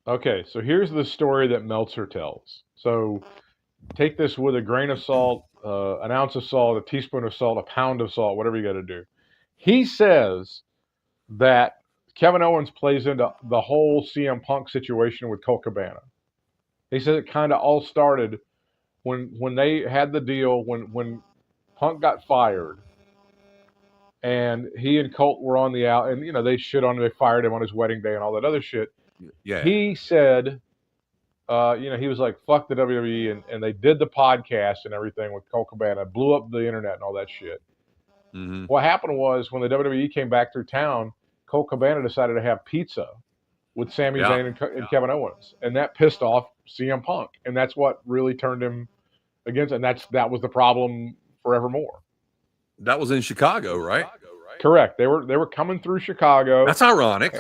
Okay, so here's the story that Meltzer tells. So take this with a grain of salt, an ounce of salt, a teaspoon of salt, a pound of salt, whatever you got to do. He says that Kevin Owens plays into the whole CM Punk situation with Colt Cabana. He says it kind of all started when they had the deal when Punk got fired and he and Colt were on the out, and they shit on him, they fired him on his wedding day and all that other shit. Yeah. He said, he was like, fuck the WWE, and they did the podcast and everything with Colt Cabana, blew up the internet and all that shit. Mm-hmm. What happened was when the WWE came back through town, Colt Cabana decided to have pizza with Sami Zayn and Kevin Owens, and that pissed off CM Punk, and that's what really turned him against, and that was the problem forevermore. That was in Chicago, right? Correct. They were coming through Chicago. That's ironic.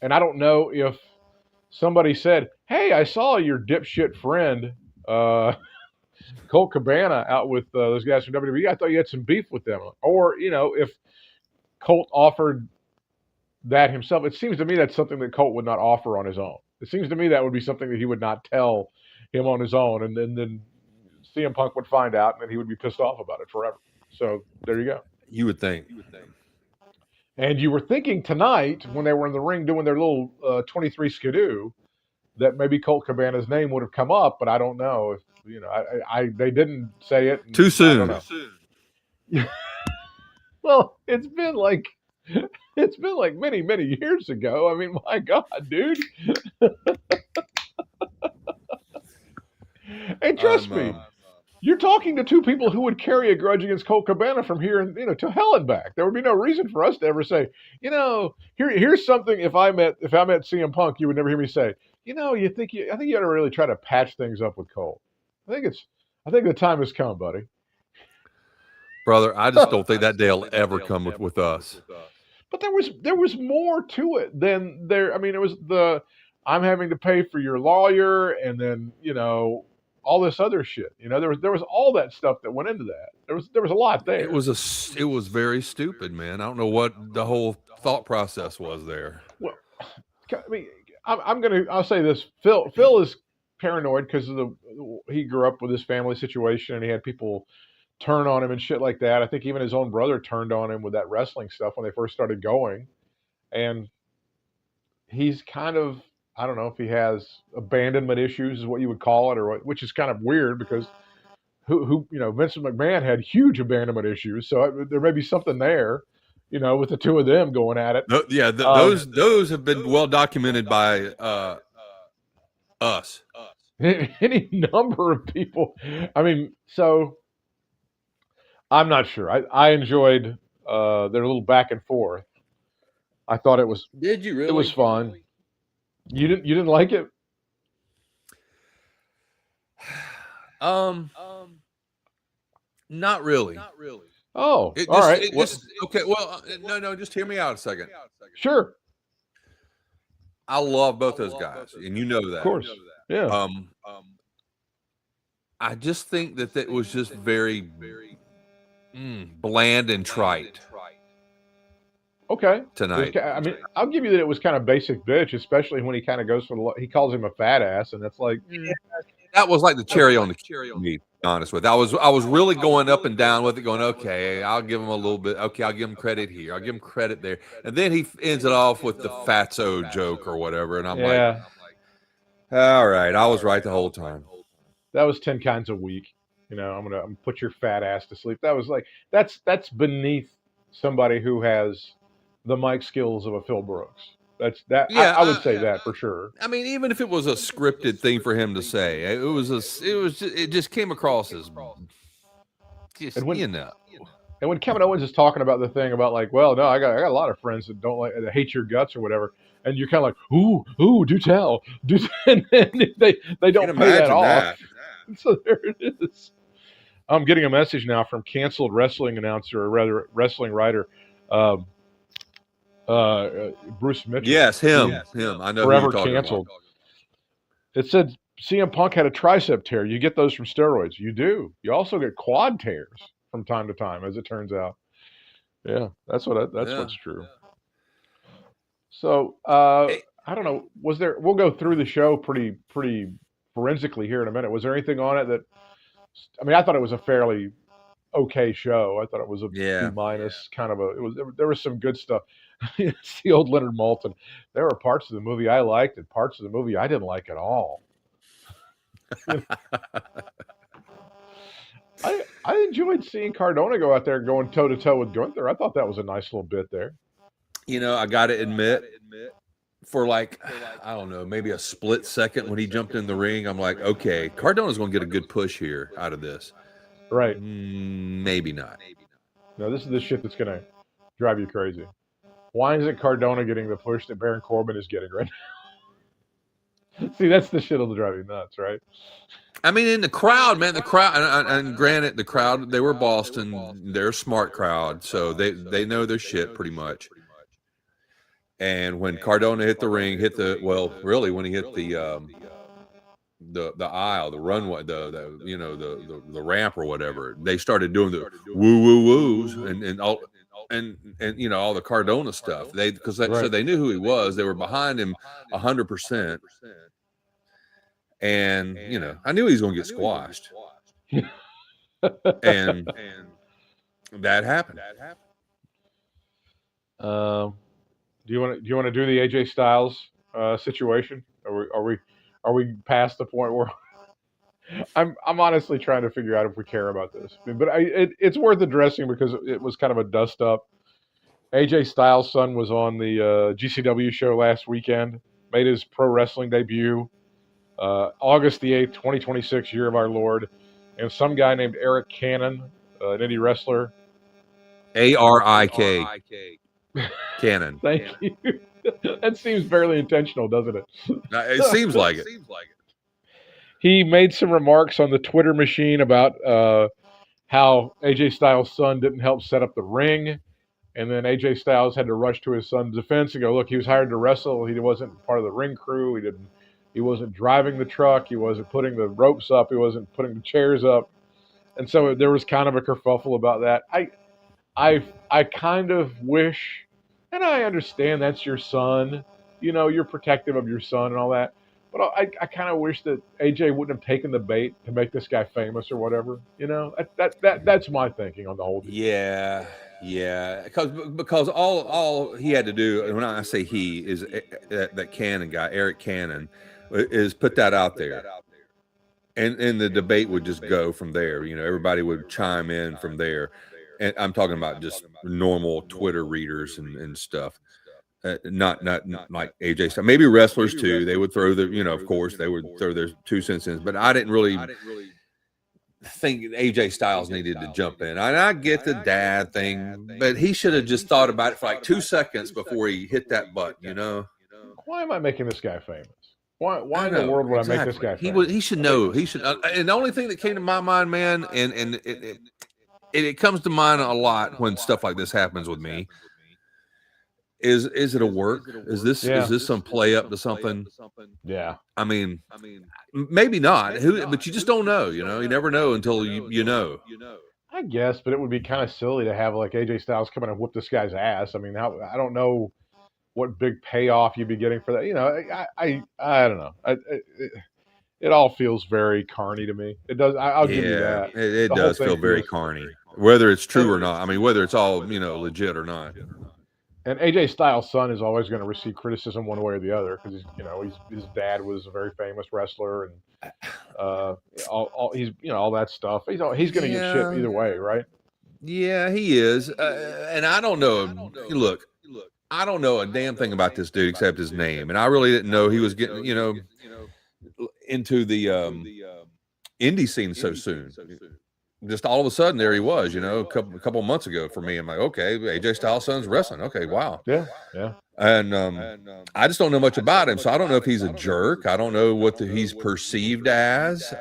And I don't know if somebody said, "Hey, I saw your dipshit friend Colt Cabana out with those guys from WWE. I thought you had some beef with them." Or if Colt offered that himself, it seems to me that's something that Colt would not offer on his own. It seems to me that would be something that he would not tell him on his own, and then CM Punk would find out, and then he would be pissed off about it forever. So there you go. You would think. And you were thinking tonight when they were in the ring doing their little 23 skidoo that maybe Colt Cabana's name would have come up, but I don't know if they didn't say it. Too soon. Well, it's been like many, many years ago. I mean, my God, dude. And trust me, you're talking to two people who would carry a grudge against Colt Cabana from here and to hell and back. There would be no reason for us to ever say, here's something. If I met CM Punk, you would never hear me say, I think you ought to really try to patch things up with Colt. I think the time has come, buddy. Brother, I just don't think that day will ever come with us. But there was more to it than there. I mean, it was I'm having to pay for your lawyer, and then all this other shit. There was all that stuff that went into that. There was a lot there. It was very stupid, man. I don't know what the whole thought process was there. Well, I mean, I'll say this. Phil is paranoid because he grew up with his family situation, and he had people turn on him and shit like that. I think even his own brother turned on him with that wrestling stuff when they first started going, and he's kind of, I don't know if he has abandonment issues is what you would call it, or which is kind of weird because Vincent McMahon had huge abandonment issues, so there may be something there, with the two of them going at it. Those have been well documented by us. Any number of people. I mean, so I'm not sure. I enjoyed their little back and forth. I thought it was. Did you really? It was fun. You didn't like it? Not really. Oh, all right. Okay. Well, no. Just hear me out a second. Sure. I love both those guys, and you know that. Of course. Yeah. I just think that it was just very bland and trite. Okay. Tonight. I mean, I'll give you that it was kind of basic bitch, especially when he kind of goes for he calls him a fat ass, and that's like that was like the cherry on the cake. To be honest with you. I was really going up and down with it, going, okay, I'll give him a little bit. Okay, I'll give him credit here. I'll give him credit there, and then he ends it off with the fatso joke or whatever, and I'm like, all right, I was right the whole time. That was 10 kinds of weak. I'm gonna put your fat ass to sleep. That was like that's beneath somebody who has the mic skills of a Phil Brooks. Yeah, I would say that for sure. I mean, even if it was a scripted thing for him to say, it just came across as just, and when Kevin Owens is talking about the thing about like, well, no, I got a lot of friends that that hate your guts or whatever, and you're kind of like, ooh, do tell, and they don't pay that off. So there it is. I'm getting a message now from canceled wrestling announcer, or rather wrestling writer, Bruce Mitchell. Yes, him. I know. Forever canceled. It said CM Punk had a tricep tear. You get those from steroids. You do. You also get quad tears from time to time, as it turns out. Yeah, that's what's true. So I don't know. Was there? We'll go through the show pretty forensically here in a minute. Was there anything on it that? I mean, I thought it was a fairly okay show. I thought it was a B Yeah. minus kind of a. It was there was some good stuff. It's the old Leonard Maltin. There were parts of the movie I liked and parts of the movie I didn't like at all. I enjoyed seeing Cardona go out there and going toe to toe with Gunther. I thought that was a nice little bit there. I got to admit, for like, I don't know, maybe a split second when he jumped in the ring, I'm like, okay, Cardona's going to get a good push here out of this. Right. Maybe not. No, this is the shit that's going to drive you crazy. Why isn't Cardona getting the push that Baron Corbin is getting right now? See, that's the shit that'll drive you nuts, right? I mean, in the crowd, man, the crowd, and granted, the crowd, they were Boston. They're a smart crowd, so they know their shit pretty much. And when Cardona hit the ring, when he hit the aisle, the runway, the ramp or whatever, they started doing the woo woo woos and all the Cardona stuff. So they knew who he was. They were behind him 100%. And I knew he was going to get squashed. and that happened. Do you want to do the AJ Styles situation? Are we past the point where I'm honestly trying to figure out if we care about this, but it's worth addressing because it was kind of a dust up. AJ Styles' son was on the GCW show last weekend, made his pro wrestling debut, August the 8th, 2026, year of our Lord, and some guy named Eric Cannon, an indie wrestler. ARIK. Cannon. Thank you. That seems fairly intentional, doesn't it? It seems like it. He made some remarks on the Twitter machine about how AJ Styles' son didn't help set up the ring, and then AJ Styles had to rush to his son's defense and go, "Look, he was hired to wrestle. He wasn't part of the ring crew. He wasn't driving the truck. He wasn't putting the ropes up. He wasn't putting the chairs up." And so there was kind of a kerfuffle about that. I kind of wish, and I understand that's your son. You're protective of your son and all that. But I kind of wish that AJ wouldn't have taken the bait to make this guy famous or whatever. That's my thinking on the whole deal. Yeah. Because all he had to do, when I say he, is that Cannon guy, Eric Cannon, is put that out there. And the debate would just go from there. Everybody would chime in from there. And I'm talking about just normal Twitter readers and stuff. Not like AJ Styles. Maybe wrestlers too. They would throw of course they would throw their 2 cents in. But I didn't really think AJ Styles needed to jump in. And I get the dad thing, but he should have just thought about it for like 2 seconds before he hit that button. Why am I making this guy famous? Why in the world would I make this guy famous? He should know. He should. And the only thing that came to my mind, man, and it comes to mind a lot when stuff like this happens with me. Is it a work? Is this some play up to something? Yeah. I mean, maybe not. But you just don't know. You never know until you know. I guess, but it would be kind of silly to have like AJ Styles come in and whoop this guy's ass. I mean, I don't know what big payoff you'd be getting for that. I don't know. It all feels very carny to me. It does. I'll give you that. It does feel very carny, whether it's true or not. I mean, whether it's all legit or not. And AJ Styles' son is always going to receive criticism one way or the other because his dad was a very famous wrestler and all that stuff. He's going to get shit either way, right? Yeah, he is. And I don't know. Look, I don't know a damn thing about this dude except his name, and I really didn't know he was getting into the indie scene so soon. Just all of a sudden, there he was, a couple months ago for me. I'm like, okay, AJ Styles' son's wrestling. Okay, wow. Yeah. And I just don't know much about him, so I don't know if he's a jerk. I don't know what he's perceived as.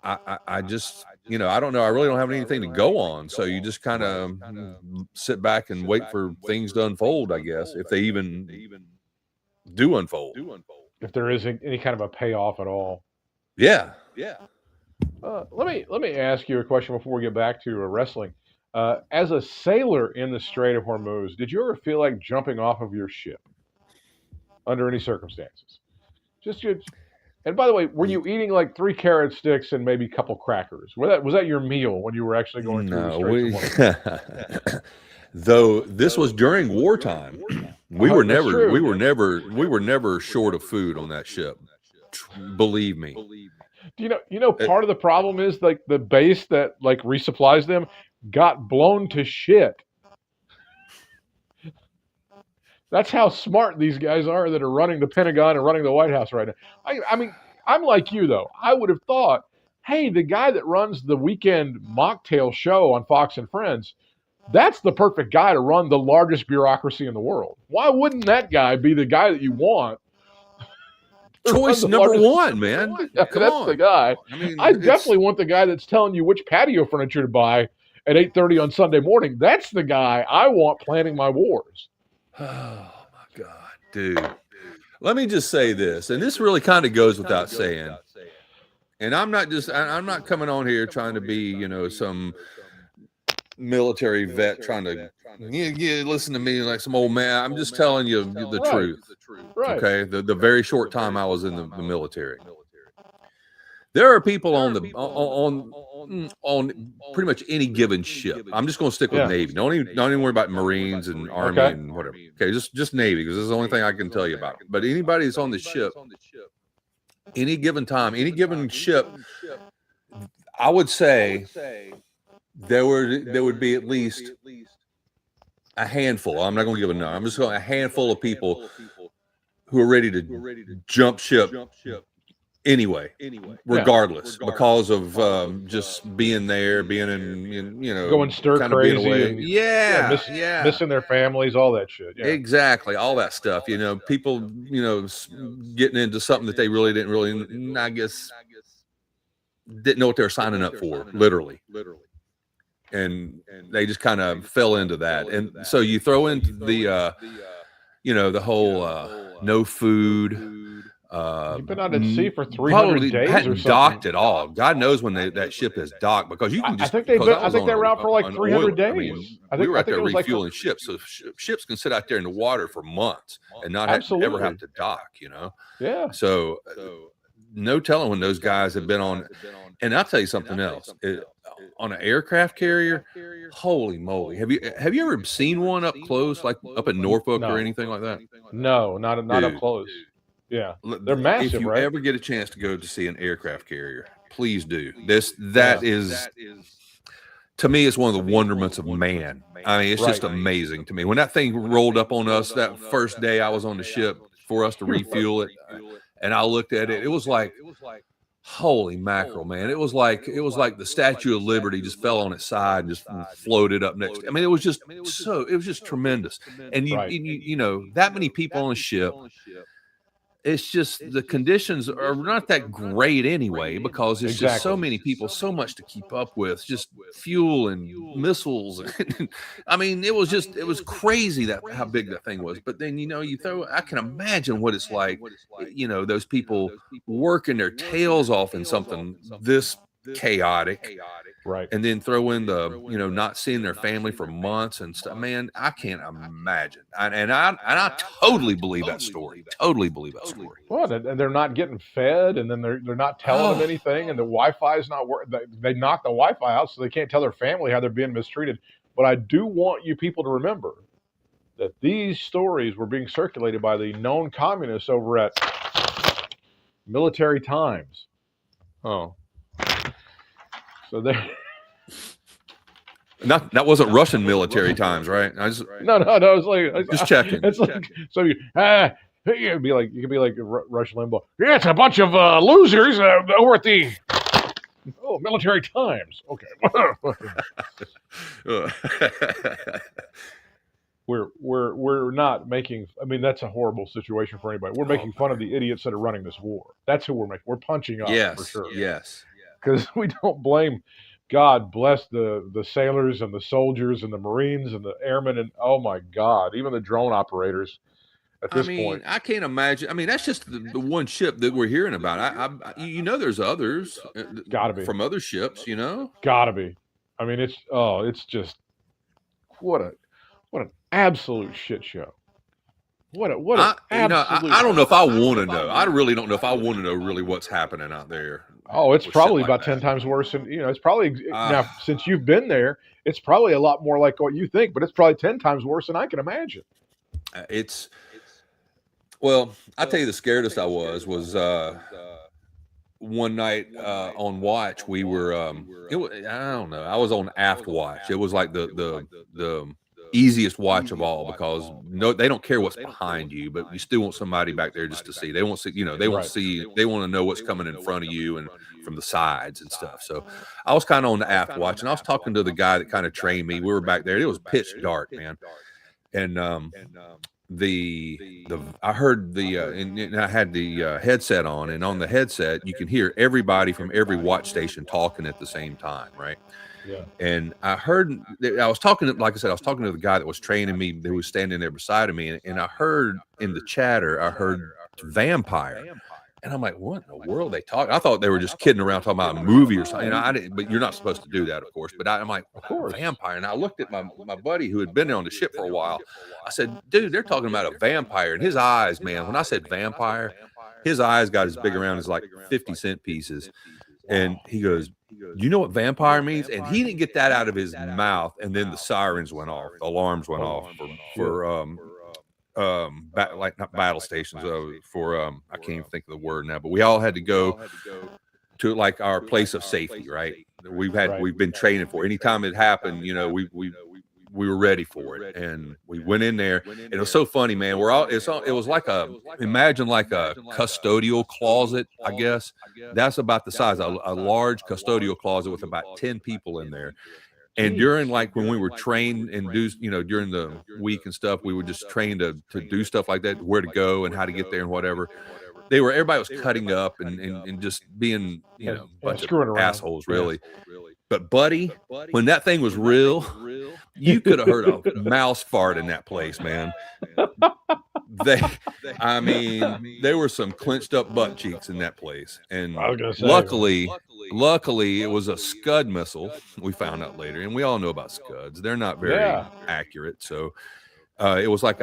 I just, I don't know. I really don't have anything to go on. So you just kind of sit back and wait for things to unfold, I guess, if they even do unfold. If there isn't any kind of a payoff at all. Yeah. Let me ask you a question before we get back to wrestling. As a sailor in the Strait of Hormuz, did you ever feel like jumping off of your ship? under any circumstances. Just you. And by the way, were you eating like 3 carrot sticks and maybe a couple crackers? Was that your meal when you were actually going through the straits of Washington? Though this was during wartime, we were never short of food on that ship. Believe me. You know, part of the problem is like the base that like resupplies them got blown to shit. That's how smart these guys are that are running the Pentagon and running the White House right now. I mean, I'm like you, though. I would have thought, hey, the guy that runs the weekend mocktail show on Fox and Friends, that's the perfect guy to run the largest bureaucracy in the world. Why wouldn't that guy be the guy that you want? Choice number one, man. Yeah, that's the guy. I mean, I definitely want the guy that's telling you which patio furniture to buy at 8:30 on Sunday morning. That's the guy I want planning my wars. Oh my God, dude. Let me just say this, and this really kind of goes without saying. And I'm not coming on here trying to be, you know, some military vet trying to listen to me like some old man. I'm just telling you the truth. Right. Okay. The very short time I was in the military. There are people on pretty much any given ship. I'm just going to stick with Navy. Don't even worry about Marines and Army and whatever. Okay, just Navy, because this is the only thing I can tell you about. But anybody that's on the ship, any given time, any given ship, I would say there would be at least a handful. I'm not going to give a number. I'm just going a handful of people who are ready to jump ship. Anyway, regardless, because of just being there, being in you know, going stir crazy, missing their families, all that shit. Yeah. Exactly, all that stuff. You know, people, you know, getting into something that they really didn't, I guess, didn't know what they were signing up for, literally. And they just kind of fell into that. And so you throw into the, you know, the whole no food. You've been out at sea for 300 days or something. Docked at all. God knows when that ship is docked, because you can just. I think they were out for like 300 days. I mean, we were out there refueling ships, so ships can sit out there in the water for months and not ever have to dock. You know. Yeah. So no telling when those guys have been on. And I'll tell you something else. On an aircraft carrier, holy moly! Have you ever seen one up close, like up in Norfolk or anything like that? No, not up close. Yeah, they're massive. If you right? ever get a chance to go to see an aircraft carrier, please do. That is, to me, it's one of the wonderments of man. I mean, it's just amazing to me. When that thing rolled up on us that first day I was on the ship for us to refuel it, and I looked at it, it was like, holy mackerel, man! It was like the Statue of Liberty just fell on its side and just floated up next. I mean, it was just tremendous. And you know, that many people on a ship. It's just the conditions are not that great anyway, because it's just so many people, so much to keep up with, just fuel and missiles. I mean, it was crazy how big that thing was. But then, you know, I can imagine what it's like, you know, those people working their tails off in something this chaotic. Right. And then throw in the, you know, not seeing their family for months and stuff. Man, I can't imagine. And I totally believe that story. Totally believe that story. Well, and they're not getting fed, and then they're not telling them anything, and the Wi-Fi is not working. They knock the Wi-Fi out, so they can't tell their family how they're being mistreated. But I do want you people to remember that these stories were being circulated by the known communists over at Military Times. Oh. So there. That wasn't Russian Military Times, right? No. It's like just checking. It's like so you could be like Rush Limbaugh. Yeah, it's a bunch of losers over at the Military Times. Okay. We're not making. I mean, that's a horrible situation for anybody. We're making fun of the idiots that are running this war. That's who we're making. We're punching up for sure. Yes. Because we don't blame. God bless the sailors and the soldiers and the Marines and the airmen and oh my God, even the drone operators. At this point, I can't imagine. I mean, that's just the one ship that we're hearing about. You know, there's others. Gotta be from other ships. You know, gotta be. I mean, it's just what an absolute shit show. What an absolute. I don't know if I want to know. I really don't know if I want to know really what's happening out there. Oh, it's probably like about 10 times worse than, it's probably, now, Ah. since you've been there, it's probably a lot more like what you think, but it's probably 10 times worse than I can imagine. Well, I tell you, the scaredest I was one night on watch. We were, it was, I don't know, I was on aft watch. It was like the easiest watch of all, because they don't care what's behind you, but you still want somebody back there just to see. They won't see, they won't see, they want to know what's coming in front of you and from the sides and stuff. So I was kind of on the aft watch, and I was talking to the guy that kind of trained me. We were back there. It was pitch dark, man. And I heard and I had the headset on, and on the headset you can hear everybody from every watch station talking at the same time, right? Yeah. And I was talking to the guy that was training me, who was standing there beside of me, and I heard in the chatter, I heard vampire. And I'm like, what in the world are they talking? I thought they were just kidding around talking about a movie or something. I didn't, but you're not supposed to do that, of course. But I'm like, of course, vampire. And I looked at my buddy who had been there on the ship for a while. I said, dude, they're talking about a vampire. And his eyes, man, when I said vampire, his eyes got as big around as like 50-cent pieces. And he goes, you know what vampire means? And he didn't get that out of his mouth. And then the sirens went off, the alarms went off for not battle stations, for I can't even think of the word now, but we all had to go to like our place of safety, right? We've been training for. Anytime it happened, we were ready for it, and we went in there. And it was so funny, man. It was like imagine like a custodial closet, I guess. That's about the size, a large custodial closet with about 10 people in there. And during, like, when we were trained and during the week and stuff, we were just trained to do stuff like that, where to go and how to get there and whatever. Everybody was cutting up and just being, a bunch of assholes, really. But buddy, when that thing was real, you could have heard a mouse fart in that place, man. There were some clenched up butt cheeks in that place. And luckily it was a Scud missile, we found out later. And we all know about Scuds. They're not very accurate. So it was like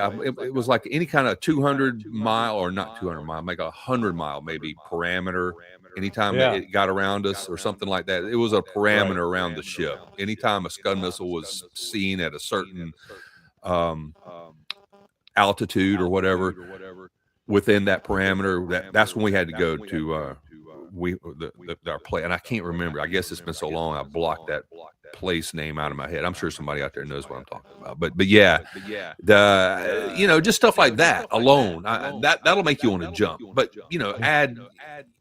any kind of 200 mile, or not 200 mile, like 100 mile maybe parameter. Anytime it got around us or something like that, it was a parameter around the ship. Anytime a Scud missile was seen at a certain altitude or whatever within that parameter, that's when we had to go to our play. And I can't remember. I guess it's been so long, I blocked that place name out of my head. I'm sure somebody out there knows what I'm talking about. But yeah, just stuff like that alone, that'll make you want to jump. But add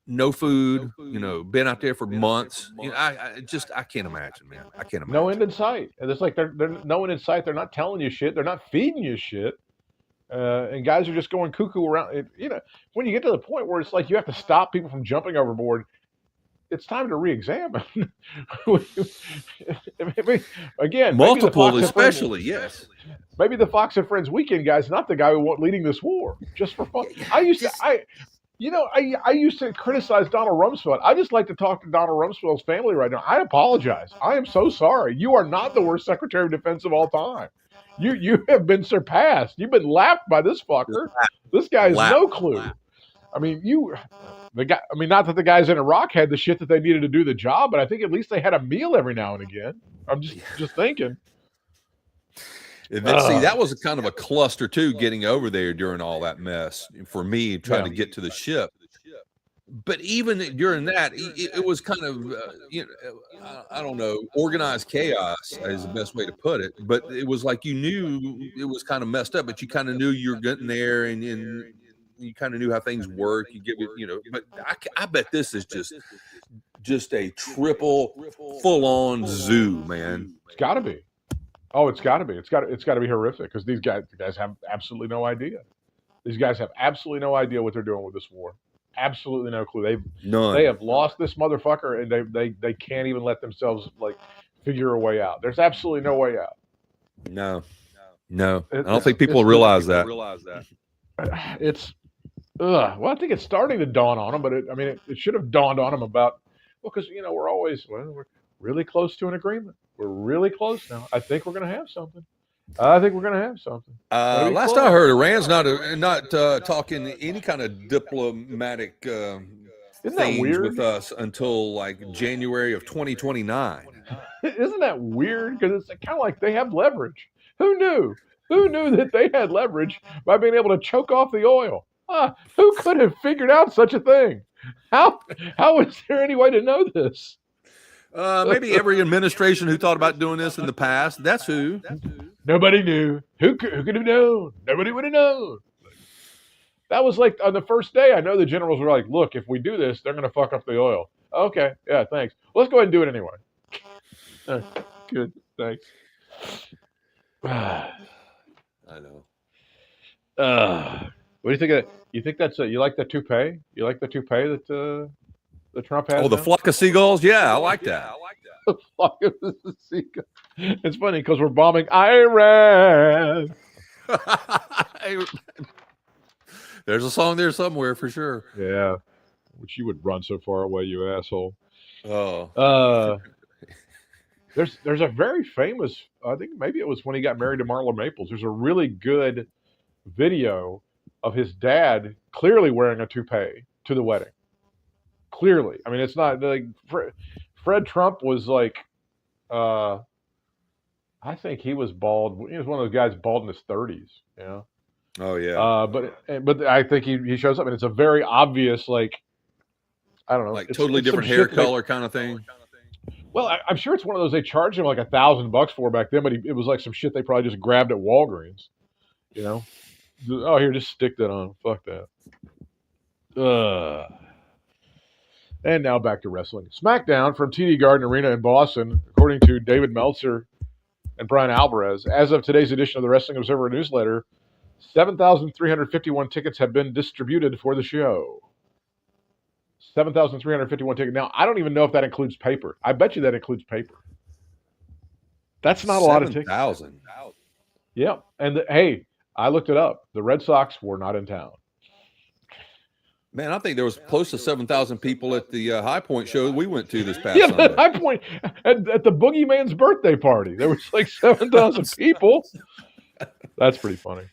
no food, been out there for months. I can't imagine, man. I can't imagine. No end in sight. And it's like they're no end in sight. They're not telling you shit. They're not feeding you shit. And guys are just going cuckoo around. When you get to the point where it's like you have to stop people from jumping overboard, it's time to re-examine. Again, multiple, especially, yes. Maybe the Fox and Friends weekend guy's not the guy leading this war, just for fun. I used to criticize Donald Rumsfeld. I just like to talk to Donald Rumsfeld's family right now. I apologize. I am so sorry. You are not the worst Secretary of Defense of all time. You have been surpassed. You've been lapped by this fucker. This guy has no clue. I mean, not that the guys in Iraq had the shit that they needed to do the job, but I think at least they had a meal every now and again. I'm just thinking. See, that was a kind of a cluster too, getting over there during all that mess for me, trying to get to the ship. But even during that, it was kind of, I don't know, organized chaos is the best way to put it. But it was like you knew it was kind of messed up, but you kind of knew you were getting there, and you kind of knew how things work. You give it, But I bet this is just a triple, full-on zoo, man. It's got to be. Oh, it's got to be. It's got to be horrific, because the guys have absolutely no idea. These guys have absolutely no idea what they're doing with this war. Absolutely no clue. They have lost this motherfucker, and they can't even let themselves figure a way out. There's absolutely no way out. No. I don't think people realize that. Well, I think it's starting to dawn on them, but it should have dawned on them because we're really close to an agreement. We're really close now. I think we're going to have something. I think we're gonna have something. Last I heard, Iran's not talking any kind of diplomatic Isn't that things weird? with us until like January of 2029. Isn't that weird? Because it's kind of like they have leverage. Who knew? Who knew that they had leverage by being able to choke off the oil? Who could have figured out such a thing? How is there any way to know this? Maybe every administration who thought about doing this in the past, that's who. Nobody knew. Who could have known? Nobody would have known. That was like on the first day. I know the generals were like, "Look, if we do this, they're going to fuck up the oil." Okay, yeah, thanks. Let's go ahead and do it anyway. Good, thanks. I know. What do you think of that? You think that's you like the toupee? You like the toupee that Trump has? Oh, the flock of seagulls? Yeah, I like that. The flock of seagulls. It's funny because we're bombing Iran. There's a song there somewhere for sure. Yeah, which you would run so far away, you asshole. Oh. There's a very famous. I think maybe it was when he got married to Marla Maples. There's a really good video of his dad clearly wearing a toupee to the wedding. Clearly, I mean, it's not like Fred Trump was like. I think he was bald. He was one of those guys bald in his 30s. You know. Oh yeah. But I think he shows up, and it's a very obvious, like, I don't know, like totally different hair color kind of thing. Well, I'm sure it's one of those they charged him like $1,000 for back then, but it was like some shit they probably just grabbed at Walgreens. You know, oh, here, just stick that on. Fuck that. And now back to wrestling. SmackDown from TD Garden Arena in Boston, according to David Meltzer and Brian Alvarez. As of today's edition of the Wrestling Observer newsletter, 7,351 tickets have been distributed for the show. 7,351 tickets. Now, I don't even know if that includes paper. I bet you that includes paper. That's not a lot of tickets. 7,000. Yeah. And hey, I looked it up. The Red Sox were not in town. Man, I think there was close to 7,000 people at the High Point show we went to this past Sunday. The High Point at the Boogeyman's birthday party. There was like 7,000 people. That's pretty funny.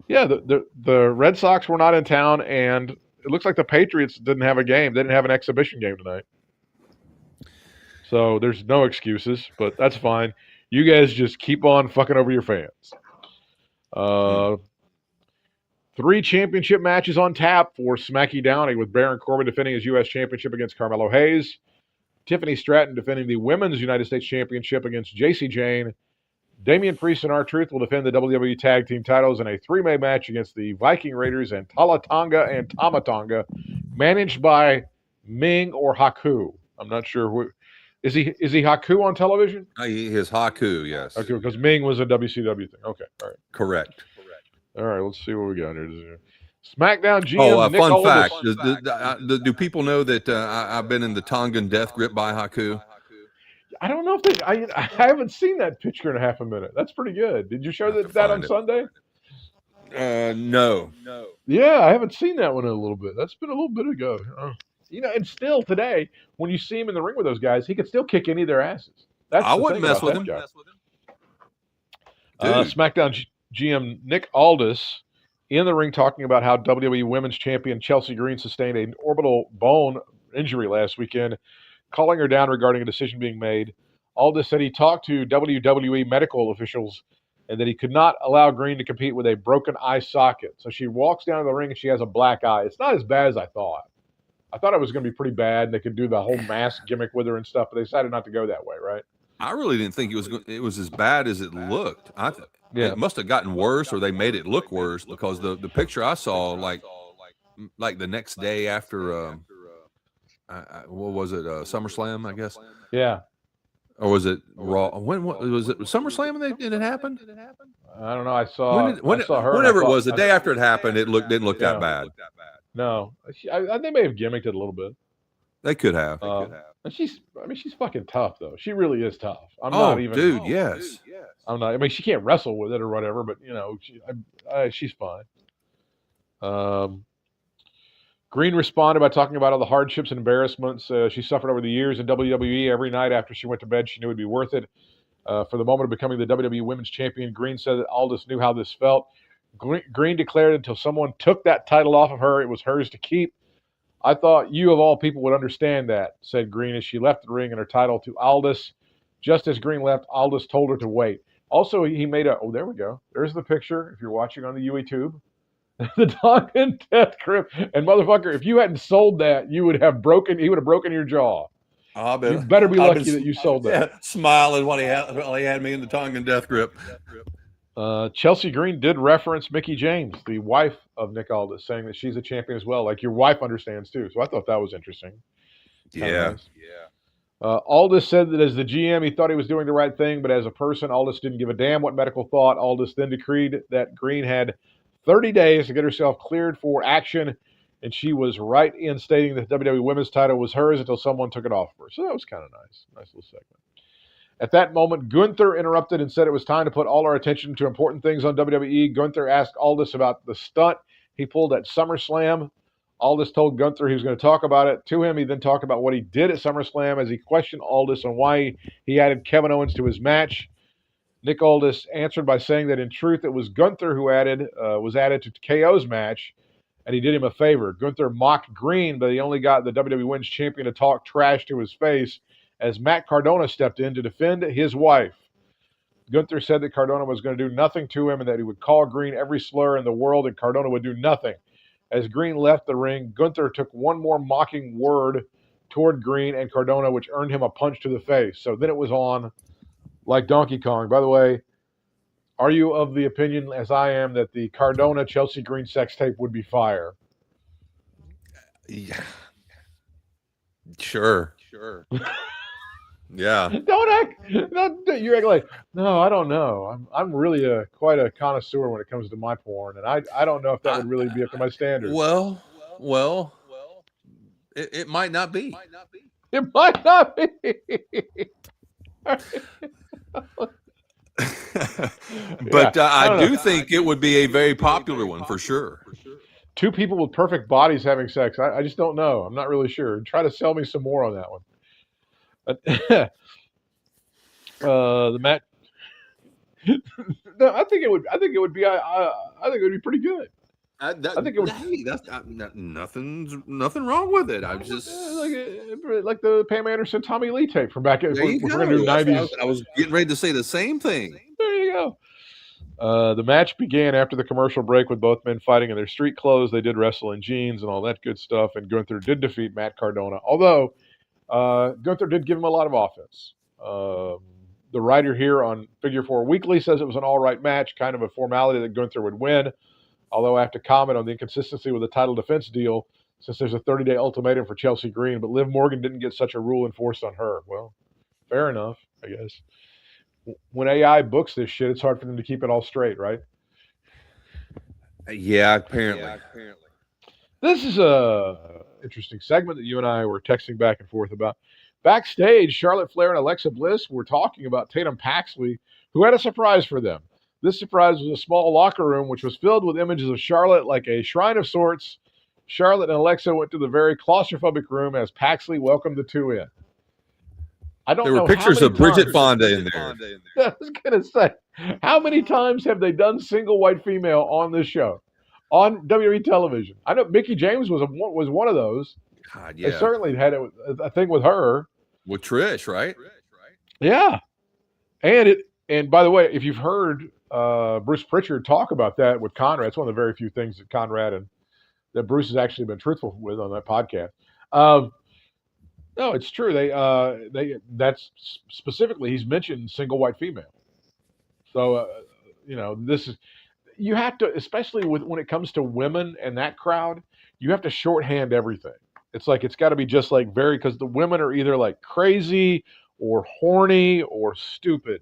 Yeah, the Red Sox were not in town, and it looks like the Patriots didn't have a game. They didn't have an exhibition game tonight. So there's no excuses, but that's fine. You guys just keep on fucking over your fans. 3 championship matches on tap for SmackDown, with Baron Corbin defending his U.S. Championship against Carmelo Hayes. Tiffany Stratton defending the Women's United States Championship against Jacy Jayne. Damian Priest and R-Truth will defend the WWE Tag Team titles in a 3-way match against the Viking Raiders and Tala-Tonga and Tama-Tonga, managed by Ming or Haku. I'm not sure who. Is he Haku on television? He is Haku, yes. Okay, because Ming was a WCW thing. Okay, all right. Correct. All right, let's see what we got here. SmackDown GM. Oh, Nick fun Aldis. fact. Do people know that I've been in the Tongan death grip by Haku? I don't know if I haven't seen that picture in a half a minute. That's pretty good. Did you show that on Sunday? No. Yeah, I haven't seen that one in a little bit. That's been a little bit ago. You know, and still today, when you see him in the ring with those guys, he could still kick any of their asses. I wouldn't mess with him. SmackDown GM Nick Aldis in the ring talking about how WWE Women's Champion Chelsea Green sustained an orbital bone injury last weekend, calling her down regarding a decision being made. Aldis said he talked to WWE medical officials and that he could not allow Green to compete with a broken eye socket. So she walks down to the ring and she has a black eye. It's not as bad as I thought. I thought it was going to be pretty bad, and they could do the whole mask gimmick with her and stuff, but they decided not to go that way, right? I really didn't think it was as bad as it looked. It must have gotten worse, or they made it look worse, because the picture I saw, like the next day after, what was it, SummerSlam, I guess? Yeah. Or was it Raw? When was it SummerSlam and it happened? I don't know. I saw her. Whenever it was, the day after it happened, it didn't look that bad. No, they may have gimmicked it a little bit. They could have. And she's fucking tough though. She really is tough. Dude, yes. I'm not. I mean, she can't wrestle with it or whatever, but you know, she's fine. Green responded by talking about all the hardships and embarrassments she suffered over the years in WWE. Every night after she went to bed, she knew it would be worth it. for the moment of becoming the WWE Women's Champion. Green said that Aldis knew how this felt. Green declared until someone took that title off of her, it was hers to keep. I thought you, of all people, would understand that, said Green as she left the ring and her title to Aldis. Just as Green left, Aldis told her to wait. Also, he made there we go. There's the picture if you're watching on the YouTube. The Tongan death grip. And motherfucker, if you hadn't sold that, he would have broken your jaw. You better be lucky that you sold that. Yeah, smiling while he had me in the Tongan death grip. Chelsea Green did reference Mickie James, the wife of Nick Aldis, saying that she's a champion as well. Like your wife understands too. So I thought that was interesting. Yeah. Nice. Aldis said that as the GM, he thought he was doing the right thing, but as a person, Aldis didn't give a damn what medical thought. Aldis then decreed that Green had 30 days to get herself cleared for action, and she was right in stating that the WWE Women's title was hers until someone took it off her. So that was kind of nice. Nice little segment. At that moment, Gunther interrupted and said it was time to put all our attention to important things on WWE. Gunther asked Aldis about the stunt he pulled at SummerSlam. Aldis told Gunther he was going to talk about it to him. He then talked about what he did at SummerSlam as he questioned Aldis on why he added Kevin Owens to his match. Nick Aldis answered by saying that in truth it was Gunther who was added to KO's match, and he did him a favor. Gunther mocked Green, but he only got the WWE Women's Champion to talk trash to his face as Matt Cardona stepped in to defend his wife. Gunther said that Cardona was going to do nothing to him and that he would call Green every slur in the world and Cardona would do nothing. As Green left the ring, Gunther took one more mocking word toward Green and Cardona, which earned him a punch to the face. So then it was on like Donkey Kong. By the way, are you of the opinion, as I am, that the Cardona-Chelsea Green sex tape would be fire? Yeah. Sure. Yeah. You're acting like, no, I don't know. I'm really quite a connoisseur when it comes to my porn, and I don't know if that would really be up to my standards. Well, it might not be. It might not be. But I do think it would be a very popular one for sure. Two people with perfect bodies having sex. I just don't know. I'm not really sure. Try to sell me some more on that one. The match. No, I think it would be. I think it would be pretty good. I think it would. Hey, that's nothing wrong with it. I was just like the Pam Anderson, Tommy Lee tape from back in the 90s. I was getting ready to say the same thing. There you go. The match began after the commercial break with both men fighting in their street clothes. They did wrestle in jeans and all that good stuff. And Gunther did defeat Matt Cardona, although Gunther did give him a lot of offense. The writer here on Figure 4 Weekly says it was an all right match, kind of a formality that Gunther would win. Although I have to comment on the inconsistency with the title defense deal since there's a 30-day ultimatum for Chelsea Green, but Liv Morgan didn't get such a rule enforced on her. Well, fair enough, I guess. When AI books this shit, it's hard for them to keep it all straight, right? Yeah, apparently. This is a interesting segment that you and I were texting back and forth about. Backstage, Charlotte Flair and Alexa Bliss were talking about Tatum Paxley, who had a surprise for them. This surprise was a small locker room, which was filled with images of Charlotte like a shrine of sorts. Charlotte and Alexa went to the very claustrophobic room as Paxley welcomed the two in. There were pictures of Bridget Fonda in there. I was going to say, how many times have they done single white female on this show, on WWE television? I know Mickie James was one of those. God, yeah. They certainly had a thing with her. With Trish, right? Yeah. And by the way, if you've heard Bruce Pritchard talk about that with Conrad, it's one of the very few things that Conrad and that Bruce has actually been truthful with on that podcast. No, it's true. That's specifically, he's mentioned single white female. So, this is, you have to, especially when it comes to women and that crowd, you have to shorthand everything. It's like, it's got to be just like because the women are either like crazy or horny or stupid.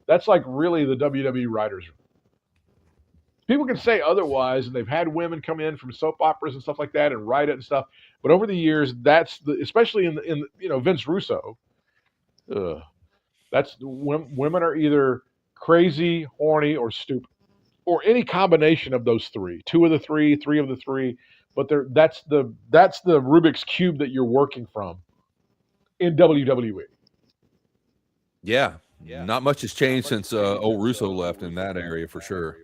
That's like really the WWE writers. People can say otherwise, and they've had women come in from soap operas and stuff like that and write it and stuff. But over the years, especially in Vince Russo, women are either crazy, horny, or stupid, or any combination of those three. Two of the three of the three. But that's the Rubik's Cube that you're working from in WWE. Yeah. Not much has changed since old Russo left in that area for sure.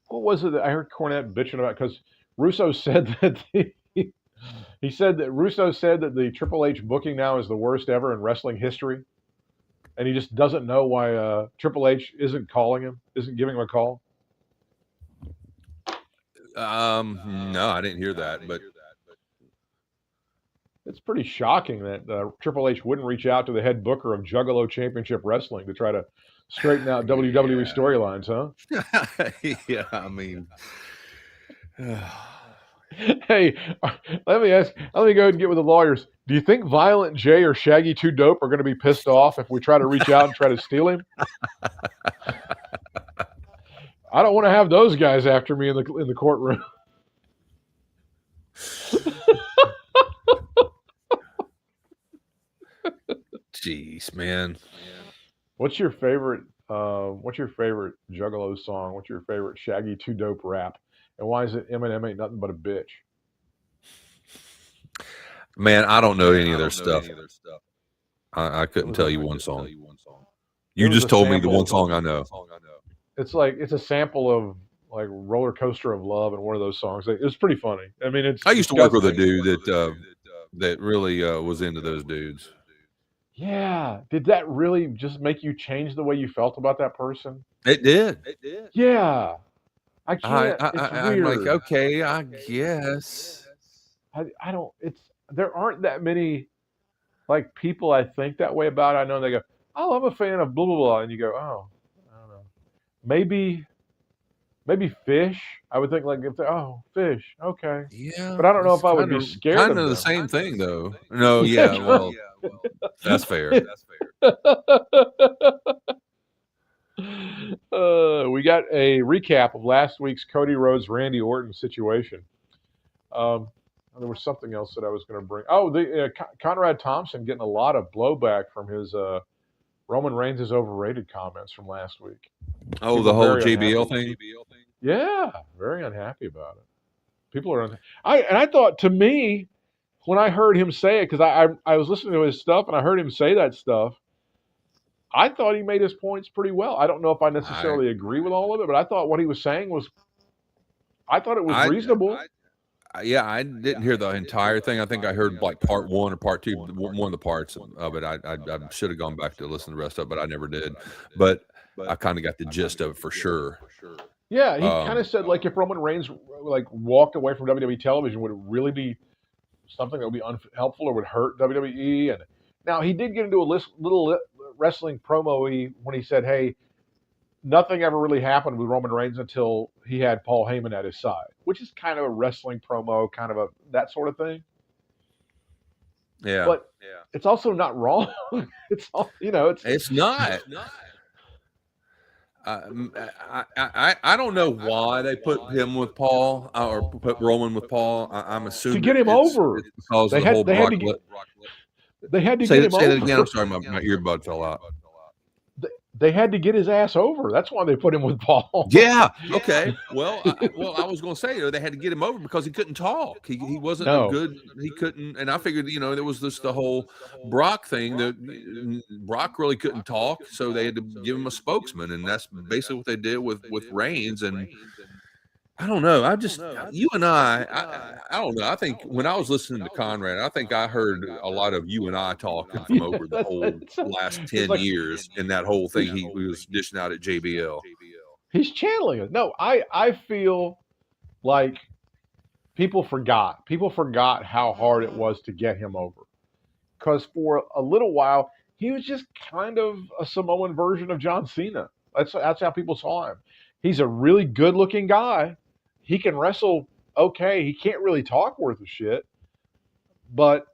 What was it that I heard Cornette bitching about? Because Russo said that Russo said that the Triple H booking now is the worst ever in wrestling history, and he just doesn't know why Triple H isn't calling him, isn't giving him a call. No, I didn't hear that, but it's pretty shocking that Triple H wouldn't reach out to the head booker of Juggalo Championship Wrestling to try to straighten out WWE storylines, huh? Yeah, I mean, hey, let me go ahead and get with the lawyers. Do you think Violent J or Shaggy 2 Dope are going to be pissed off if we try to reach out and try to steal him? I don't want to have those guys after me in the courtroom. Jeez, man. What's your favorite Juggalo song? What's your favorite Shaggy 2 Dope rap? And why is it Eminem ain't nothing but a bitch? Man, I don't know any of their stuff. I couldn't tell you one song. You just told me the one song I know. It's a sample of like Roller Coaster of Love and one of those songs. It's pretty funny. I mean, I used to work with a dude that really was into those dudes. Yeah. Did that really just make you change the way you felt about that person? It did. Yeah. I can't. I'm like, okay, I guess. I don't. There aren't that many like people I think that way about. I know they go, oh, I'm a fan of blah blah blah, and you go, oh, I don't know. Maybe Fish. I would think like if Fish, okay. Yeah, but I don't know if I would be scared. Kind of the same thing though. No, yeah, well, that's fair. We got a recap of last week's Cody Rhodes Randy Orton situation. There was something else that I was going to bring. Oh, the Conrad Thompson getting a lot of blowback from his Roman Reigns is overrated comments from last week. Oh, the whole JBL thing? Yeah, very unhappy about it. People are unhappy. I thought, to me, when I heard him say it, because I was listening to his stuff and I heard him say that stuff, I thought he made his points pretty well. I don't know if I necessarily agree with all of it, but I thought what he was saying was, I thought it was reasonable. I didn't hear the entire thing. I think I heard like part 1 or part 2, one of the parts of it. I should have gone back to listen to the rest of it, but I never did. But I kind of got the gist of it for sure. Yeah, he kind of said like if Roman Reigns like walked away from WWE television, would it really be something that would be unhelpful or would hurt WWE? And now he did get into a little wrestling promo-y when he said, hey, nothing ever really happened with Roman Reigns until he had Paul Heyman at his side, which is kind of a wrestling promo, kind of that sort of thing. Yeah. But it's also not wrong. It's all, it's not. I don't know why they put him with Paul or put Roman with Paul. I'm assuming to get him over. It's because of the whole Brock. They had to get him over. Say that again. I'm sorry, my earbud fell out. They had to get his ass over. That's why they put him with Paul. Yeah. Okay. Well, I was going to say they had to get him over because he couldn't talk. He wasn't good. He couldn't. And I figured, there was just the whole Brock thing that Brock really couldn't talk, so they had to give him a spokesman, and that's basically what they did with Reigns. And I don't know. You and I don't know. I think when I was listening to Conrad, I think I heard a lot of you and I talking from over the whole last 10 years in that whole thing he was dishing out at JBL. He's channeling it. No, I feel like people forgot how hard it was to get him over. Because for a little while, he was just kind of a Samoan version of John Cena. That's how people saw him. He's a really good-looking guy. He can wrestle okay. He can't really talk worth a shit. But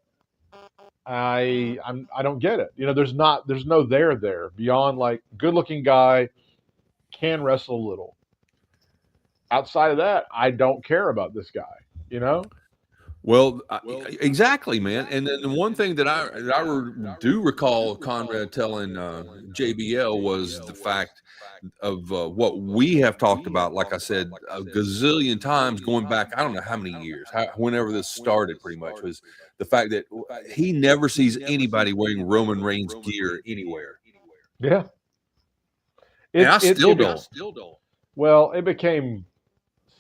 I don't get it. There's no there beyond like good-looking guy, can wrestle a little. Outside of that, I don't care about this guy. Well, exactly, man. And then the one thing that I do recall Conrad telling JBL was the fact of what we have talked about, like I said, a gazillion times going back, I don't know how many years, whenever this started pretty much, was the fact that he never sees anybody wearing Roman Reigns gear anywhere. Yeah. And I still don't. Well, it became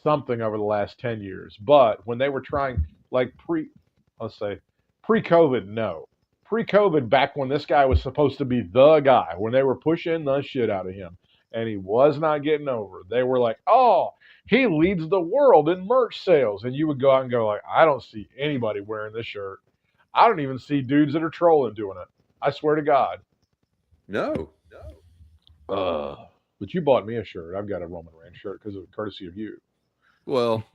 something over the last 10 years. But when they were trying, like let's say, pre COVID, no. Pre COVID, back when this guy was supposed to be the guy, when they were pushing the shit out of him and he was not getting over, they were like, oh, he leads the world in merch sales. And you would go out and go, like, I don't see anybody wearing this shirt. I don't even see dudes that are trolling doing it. I swear to God. No. But you bought me a shirt. I've got a Roman Reigns shirt because of courtesy of you. Well,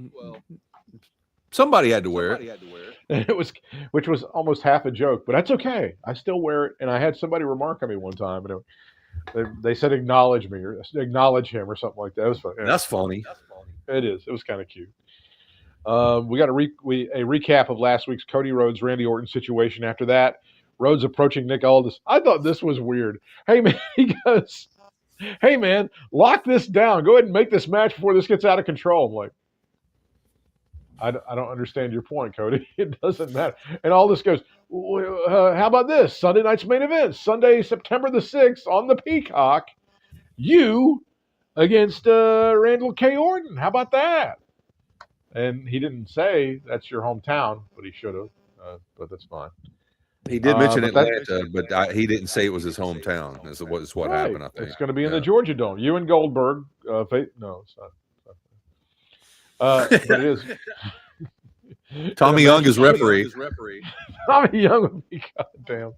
somebody had to wear it. And which was almost half a joke, but that's okay. I still wear it. And I had somebody remark on me one time, and they said acknowledge me or acknowledge him or something like that. It was funny. That's funny. It is. It was kind of cute. We got a recap of last week's Cody Rhodes Randy Orton situation. After that, Rhodes approaching Nick Aldis. I thought this was weird. Hey man, he goes, "Hey man, lock this down. Go ahead and make this match before this gets out of control." I'm like, I don't understand your point, Cody. It doesn't matter. And Aldis goes, "How about this? Sunday night's main event, Sunday, September the 6th on the Peacock. You against Randall K. Orton. How about that?" And he didn't say that's your hometown, but he should have. But that's fine. He did mention Atlanta, but he didn't say it was his hometown. Is what happened, I think. It's going to be in the Georgia Dome. You and Goldberg. No, it's not. But it is. Tommy Young is referee. Tommy Young would be goddamn.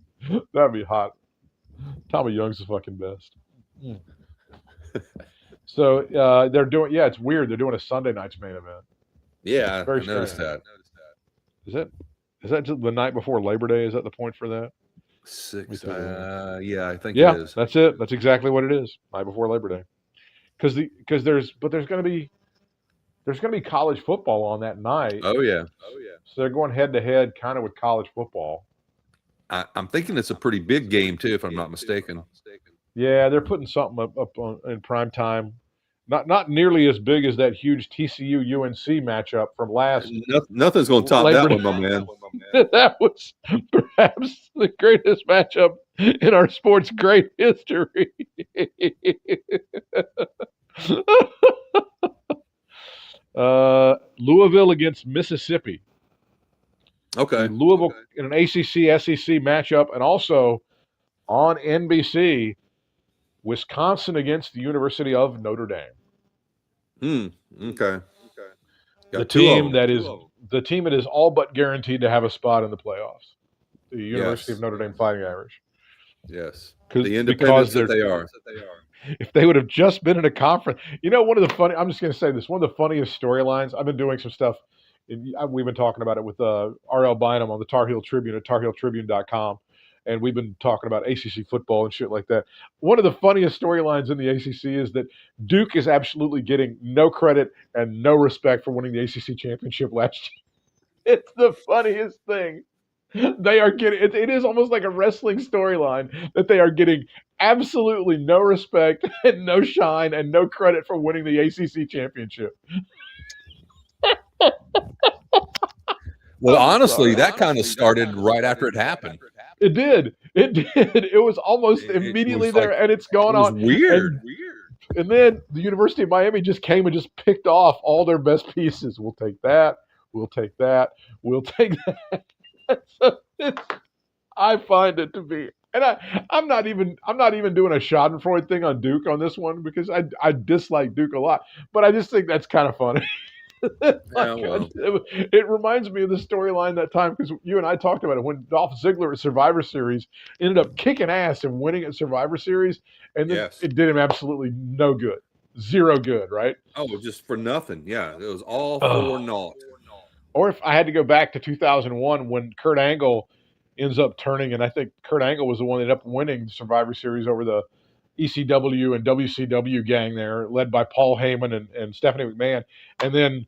That'd be hot. Tommy Young's the fucking best. So they're doing. Yeah, it's weird. They're doing a Sunday night's main event. Yeah, I noticed that. Is that just the night before Labor Day? Is that the point for that? 6. Yeah, I think it is. That's it. That's exactly what it is. Night before Labor Day. Because there's going to be college football on that night. Oh yeah. So they're going head to head, kind of with college football. I'm thinking it's a pretty big game too, if I'm not mistaken. Yeah, they're putting something up in prime time. Not nearly as big as that huge TCU UNC matchup from last. Nothing's going to top that one, my man. That was perhaps the greatest matchup in our sport's great history. Louisville against Mississippi. Okay. Louisville in an ACC-SEC matchup, and also on NBC, Wisconsin against the University of Notre Dame. Okay. The team that is all but guaranteed to have a spot in the playoffs. The University of Notre Dame Fighting Irish. Yes. The independents that they are. If they would have just been in a conference, I'm just going to say this, one of the funniest storylines. I've been doing some stuff. We've been talking about it with R.L. Bynum on the Tar Heel Tribune at tarheeltribune.com. And we've been talking about ACC football and shit like that. One of the funniest storylines in the ACC is that Duke is absolutely getting no credit and no respect for winning the ACC championship last year. It's the funniest thing. They are getting it is almost like a wrestling storyline that they are getting absolutely no respect and no shine and no credit for winning the ACC championship. Well, honestly, that kind of started right after it happened. It did. It was almost immediately there, and it's gone on. Weird. And then the University of Miami just came and just picked off all their best pieces. We'll take that. We'll take that. We'll take that. I find it to be, and I'm not even doing a Schadenfreude thing on Duke on this one because I dislike Duke a lot, but I just think that's kind of funny. It reminds me of the storyline that time because you and I talked about it when Dolph Ziggler at Survivor Series ended up kicking ass and winning at Survivor Series, and then it did him absolutely no good, zero good, right? Oh, just for nothing. Yeah, it was all for naught. Or if I had to go back to 2001 when Kurt Angle ends up turning, and I think Kurt Angle was the one that ended up winning the Survivor Series over the ECW and WCW gang there, led by Paul Heyman and Stephanie McMahon. And then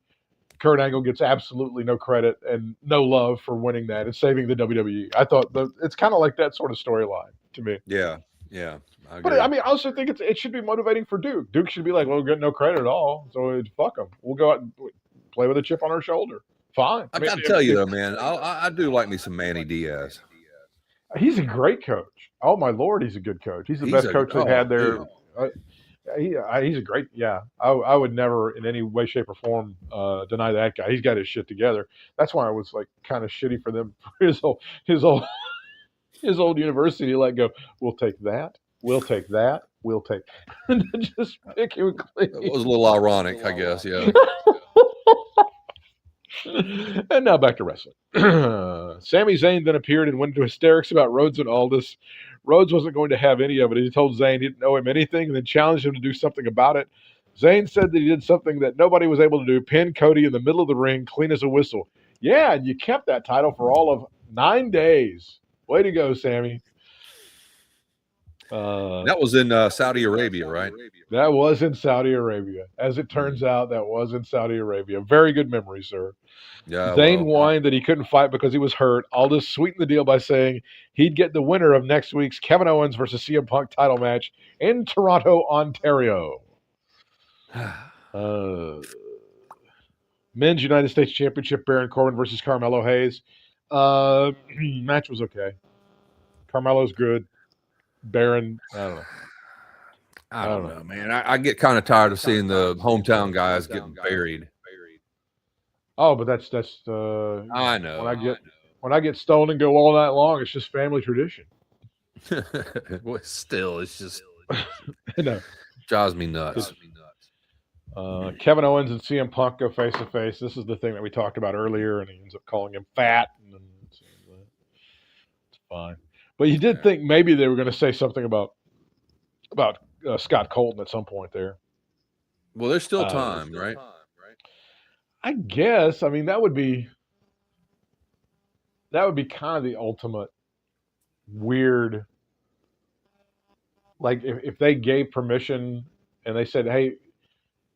Kurt Angle gets absolutely no credit and no love for winning that and saving the WWE. I thought it's kind of like that sort of storyline to me. Yeah. But I mean, I also think it should be motivating for Duke. Duke should be like, well, we get no credit at all, so fuck them. We'll go out and play with a chip on our shoulder. Fine. I got to tell you though, man, I do like me some Manny Diaz. He's a great coach. Oh my lord, he's a good coach. He's the best coach they've had there. Dude. He's a great. Yeah, I would never in any way, shape, or form deny that guy. He's got his shit together. That's why I was like kind of shitty for them for his old university to let go. We'll take that. We'll take that. We'll take and just pick him clean. It was a little ironic, I guess. Yeah. And now back to wrestling. Sami Zayn then appeared and went into hysterics about Rhodes and Aldis. Rhodes wasn't going to have any of it. He told Zayn he didn't owe him anything and then challenged him to do something about it. Zayn said that he did something that nobody was able to do, pin Cody in the middle of the ring, clean as a whistle. Yeah, and you kept that title for all of 9 days. Way to go, Sammy. That was in Saudi Arabia, right? That was in Saudi Arabia. As it turns out, that was in Saudi Arabia. Very good memory, sir. Yeah. Zayn whined that he couldn't fight because he was hurt. Aldis sweetened the deal by saying he'd get the winner of next week's Kevin Owens versus CM Punk title match in Toronto, Ontario. Men's United States Championship, Baron Corbin versus Carmelo Hayes. Match was okay. Carmelo's good. Baron, I don't know. I don't know, man. I get kind of tired of seeing the hometown guys getting buried. Oh, but that's I know. When I get stoned and go all night long, it's just family tradition. Well, still, it's just No. drives me nuts. Kevin Owens and CM Punk go face to face. This is the thing that we talked about earlier, and he ends up calling him fat. And it's fine. But you did think maybe they were going to say something about Scott Colton at some point there. Well, there's still time, right? I guess. I mean, that would be kind of the ultimate weird. Like if they gave permission and they said, "Hey,"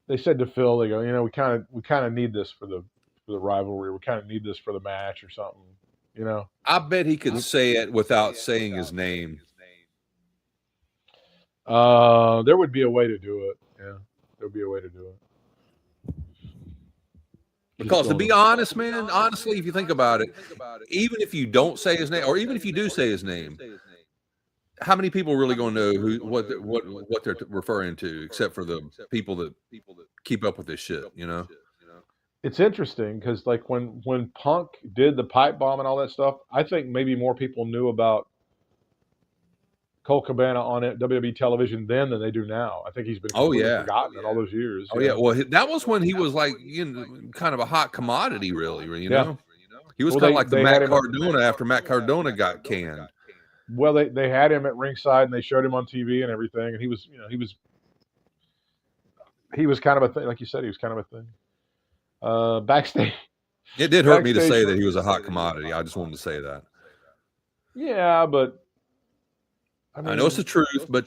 they said to Phil, they go, "We kind of need this for the rivalry. We kind of need this for the match or something." I bet he could say it without saying his name. There would be a way to do it. Yeah, there would be a way to do it. Because to be honest, man, honestly, if you think about it, even if you don't say his name, or even if you do say his name, how many people are really going to know what they're referring to, except for the people that keep up with this shit, It's interesting because, like, when Punk did the pipe bomb and all that stuff, I think maybe more people knew about Colt Cabana on WWE television then than they do now. I think he's been forgotten in all those years. Oh, yeah. Well, that was when he was, like, kind of a hot commodity, really, you know? He was kind of like the Matt Cardona after Matt Cardona got canned. Well, they had him at ringside and they showed him on TV and everything, and he was kind of a thing, like you said, he was kind of a thing. Backstage. It did hurt me to say that he was a hot commodity. I just wanted to say that. Yeah, but I know it's the truth, but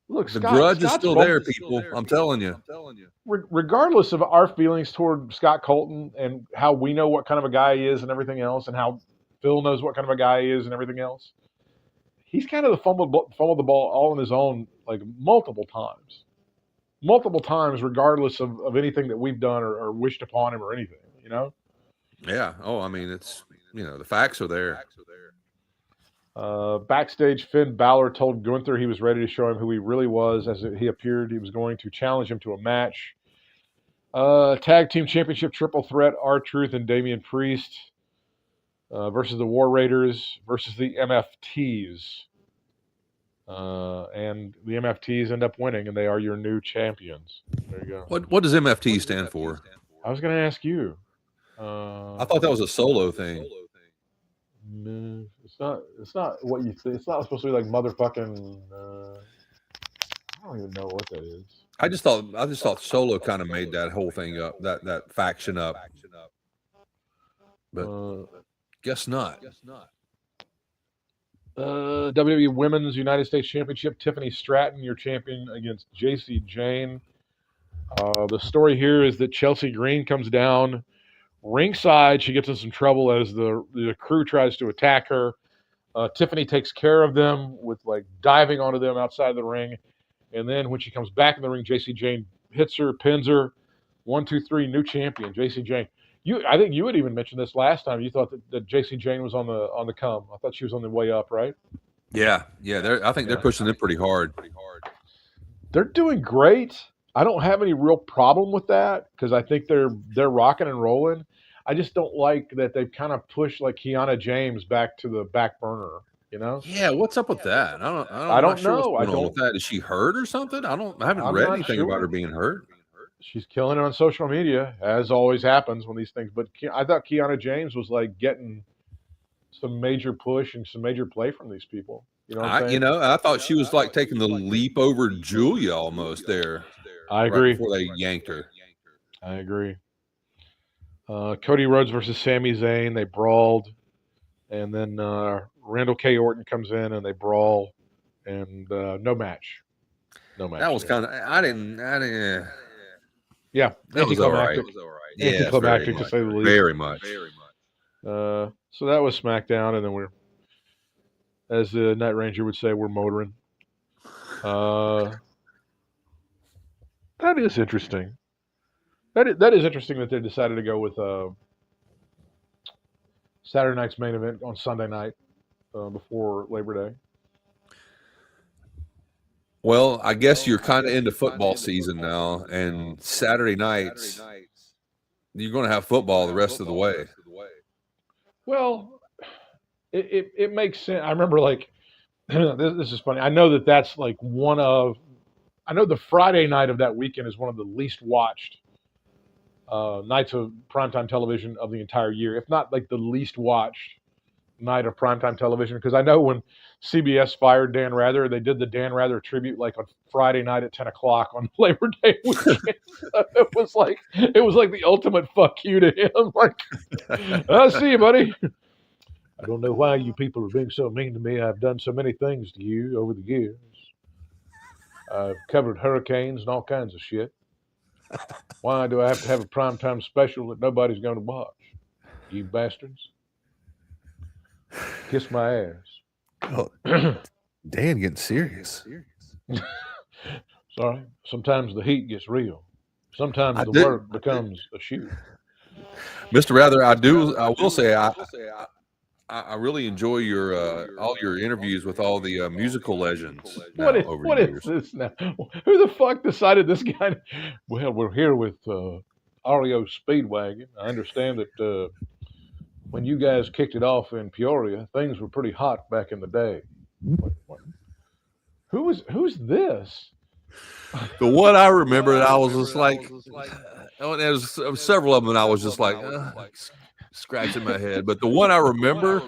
look, the grudge is still there, people. I'm telling you. Regardless of our feelings toward Scott Colton and how we know what kind of a guy he is and everything else, and how Phil knows what kind of a guy he is and everything else, he's kind of fumbled the ball all on his own, like multiple times, regardless of anything that we've done or wished upon him or anything, Yeah. Oh, I mean, it's, the facts are there. Backstage, Finn Balor told Gunther he was ready to show him who he really was. As he appeared, he was going to challenge him to a match. Tag Team Championship triple threat, R-Truth and Damian Priest versus the War Raiders versus the MFTs. And the MFTs end up winning, and they are your new champions. There you go. What does MFT stand for? I was going to ask you. I thought that was a solo thing. No, it's not what you think. It's not supposed to be like motherfucking. I don't even know what that is. I just thought Solo kind of made that whole thing up, that faction up. But guess not. WWE Women's United States Championship, Tiffany Stratton, your champion against JC Jane. The story here is that Chelsea Green comes down ringside. She gets in some trouble as the crew tries to attack her. Tiffany takes care of them with like diving onto them outside the ring. And then when she comes back in the ring, JC Jane hits her, pins her. 1, 2, 3, new champion, JC Jane. I think you had even mentioned this last time. You thought that JC Jane was on the come. I thought she was on the way up, right? Yeah. I think they're pushing them pretty hard. They're doing great. I don't have any real problem with that because I think they're rocking and rolling. I just don't like that they've kind of pushed like Kiana James back to the back burner. You know? Yeah, what's up with that? I I'm not don't sure what's know. going on with that. Is she hurt or something? I haven't I'm read not anything about her sure. being hurt. She's killing it on social media, as always happens when these things. But I thought Kiana James was like getting some major push and some major play from these people. You know what I'm saying? I thought she was like taking the leap over Julia almost there. I Right agree. before they yanked her. I agree. Cody Rhodes versus Sami Zayn. They brawled, and then Randall K. Orton comes in and they brawl, and no match. No match. That was kind of I didn't. Yeah, That was all right. Anticlimactic. Yeah, Anticlimactic to say the least. Very much. So that was SmackDown, and then we're, as the Night Ranger would say, we're motoring. That is interesting. That is interesting that they decided to go with Saturday night's main event on Sunday night before Labor Day. Well, I guess you're kind of into football season now, and Saturday nights you're going to have football the rest of the way. Well, it makes sense. I remember like this is funny. I know that's like I know the Friday night of that weekend is one of the least watched nights of primetime television of the entire year, if not like the least watched night of primetime television. Because I know when CBS fired Dan Rather, they did the Dan Rather tribute like on Friday night at 10 o'clock on Labor Day weekend. So it was like the ultimate fuck you to him. Like, I see you, buddy. I don't know why you people are being so mean to me. I've done so many things to you over the years. I've covered hurricanes and all kinds of shit. Why do I have to have a primetime special that nobody's going to watch? You bastards. Kiss my ass. Oh, Dan getting serious. Sorry. Sometimes the heat gets real. Sometimes the work becomes a shoot. Mr. Rather, I will say I really enjoy your all your interviews with all the musical legends. What is this now? Who the fuck decided this guy? Well, we're here with REO Speedwagon. I understand that when you guys kicked it off in Peoria, things were pretty hot back in the day. What? Who's this? The one I remember, I was just like, there was several of them, and I was just like scratching my head. But the one I remember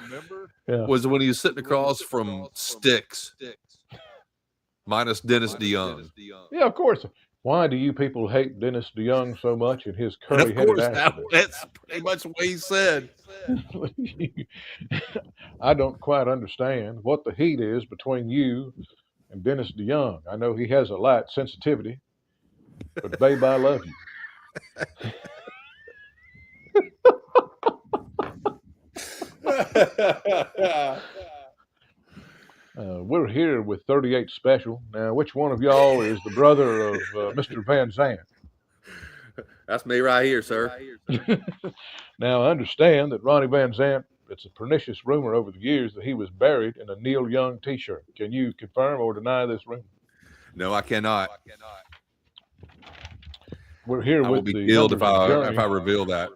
was when he was sitting across from Styx, minus Dennis DeYoung. Yeah, of course. Why do you people hate Dennis DeYoung so much and his curly-headed ass? That's pretty much what he said. I don't quite understand what the heat is between you and Dennis DeYoung. I know he has a light sensitivity, but babe, I love you. We're here with 38 Special. Now, which one of y'all is the brother of Mr. Van Zandt? That's me right here, sir. Now, I understand that Ronnie Van Zandt, it's a pernicious rumor over the years that he was buried in a Neil Young t-shirt. Can you confirm or deny this rumor? No, I cannot. We're here I with will be killed if I reveal that.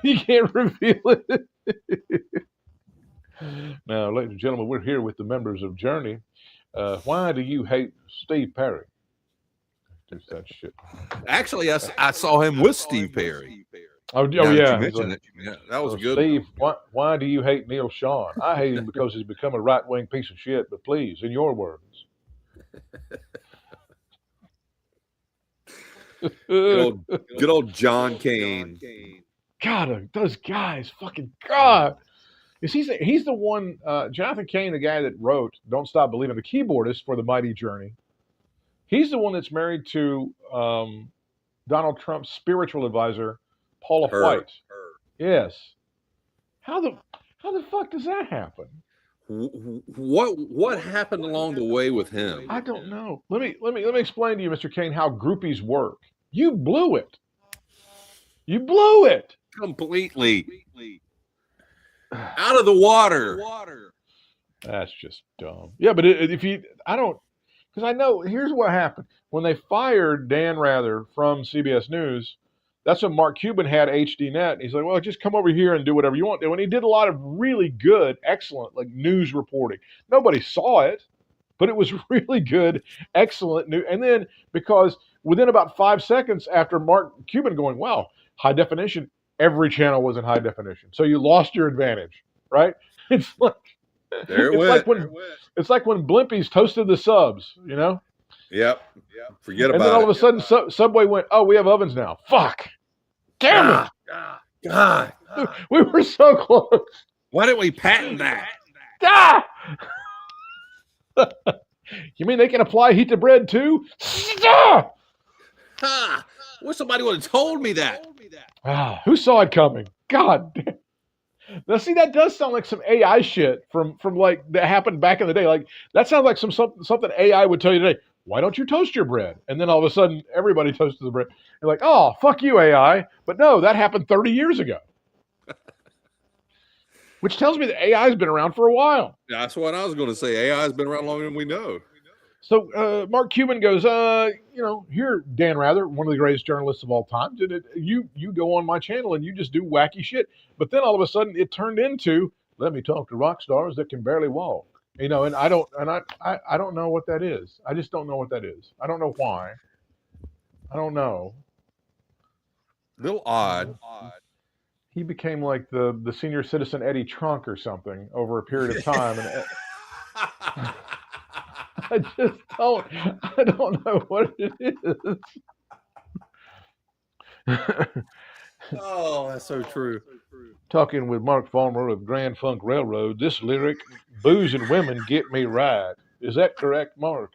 You can't reveal it. Now, ladies and gentlemen, we're here with the members of Journey. Why do you hate Steve Perry? Do that shit. Actually, I saw him with Steve Perry. Oh yeah. Yeah, that was good. Steve, why do you hate Neil Sean? I hate him because he's become a right-wing piece of shit. But please, in your words. Good old John Kane. God, those guys, fucking God. He's the one, Jonathan Kane, the guy that wrote Don't Stop Believing, the keyboardist for the Mighty Journey. He's the one that's married to Donald Trump's spiritual advisor, Paula White. Yes. How the fuck does that happen? What happened along the way with him? I don't know. Let me explain to you, Mr. Kane, how groupies work. You blew it. You blew it. completely out of the water. That's just dumb. Yeah, but I don't, because I know, here's what happened. When they fired Dan Rather from CBS News, that's when Mark Cuban had HDNet. He's like, well, just come over here and do whatever you want. And when he did a lot of really good, excellent, like news reporting, nobody saw it, but it was really good, excellent news. And then because within about 5 seconds after Mark Cuban going, wow, high definition, every channel was in high definition. So you lost your advantage, right? It's like, it's like when Blimpies toasted the subs, you know? Yep. Forget about it. And then all of a sudden, Subway went, oh, we have ovens now. Fuck. Damn it. God. We were so close. Why didn't we patent that? Ah! You mean they can apply heat to bread too? Ah! Wish somebody would have told me that. Who saw it coming? God damn. Now, see, that does sound like some AI shit from like that happened back in the day. Like that sounds like something AI would tell you today. Why don't you toast your bread? And then all of a sudden, everybody toasts the bread. You're like, oh, fuck you, AI. But no, that happened 30 years ago. Which tells me that AI has been around for a while. That's what I was going to say. AI has been around longer than we know. So Mark Cuban goes, here, Dan Rather, one of the greatest journalists of all time, you go on my channel and you just do wacky shit. But then all of a sudden it turned into, let me talk to rock stars that can barely walk. You know, and I don't know what that is. I just don't know what that is. I don't know why. I don't know. Little odd. He became like the senior citizen Eddie Trunk or something over a period of time. And I don't know what it is. Oh, that's so true. Talking with Mark Farmer of Grand Funk Railroad, this lyric, booze and women get me right. Is that correct, Mark?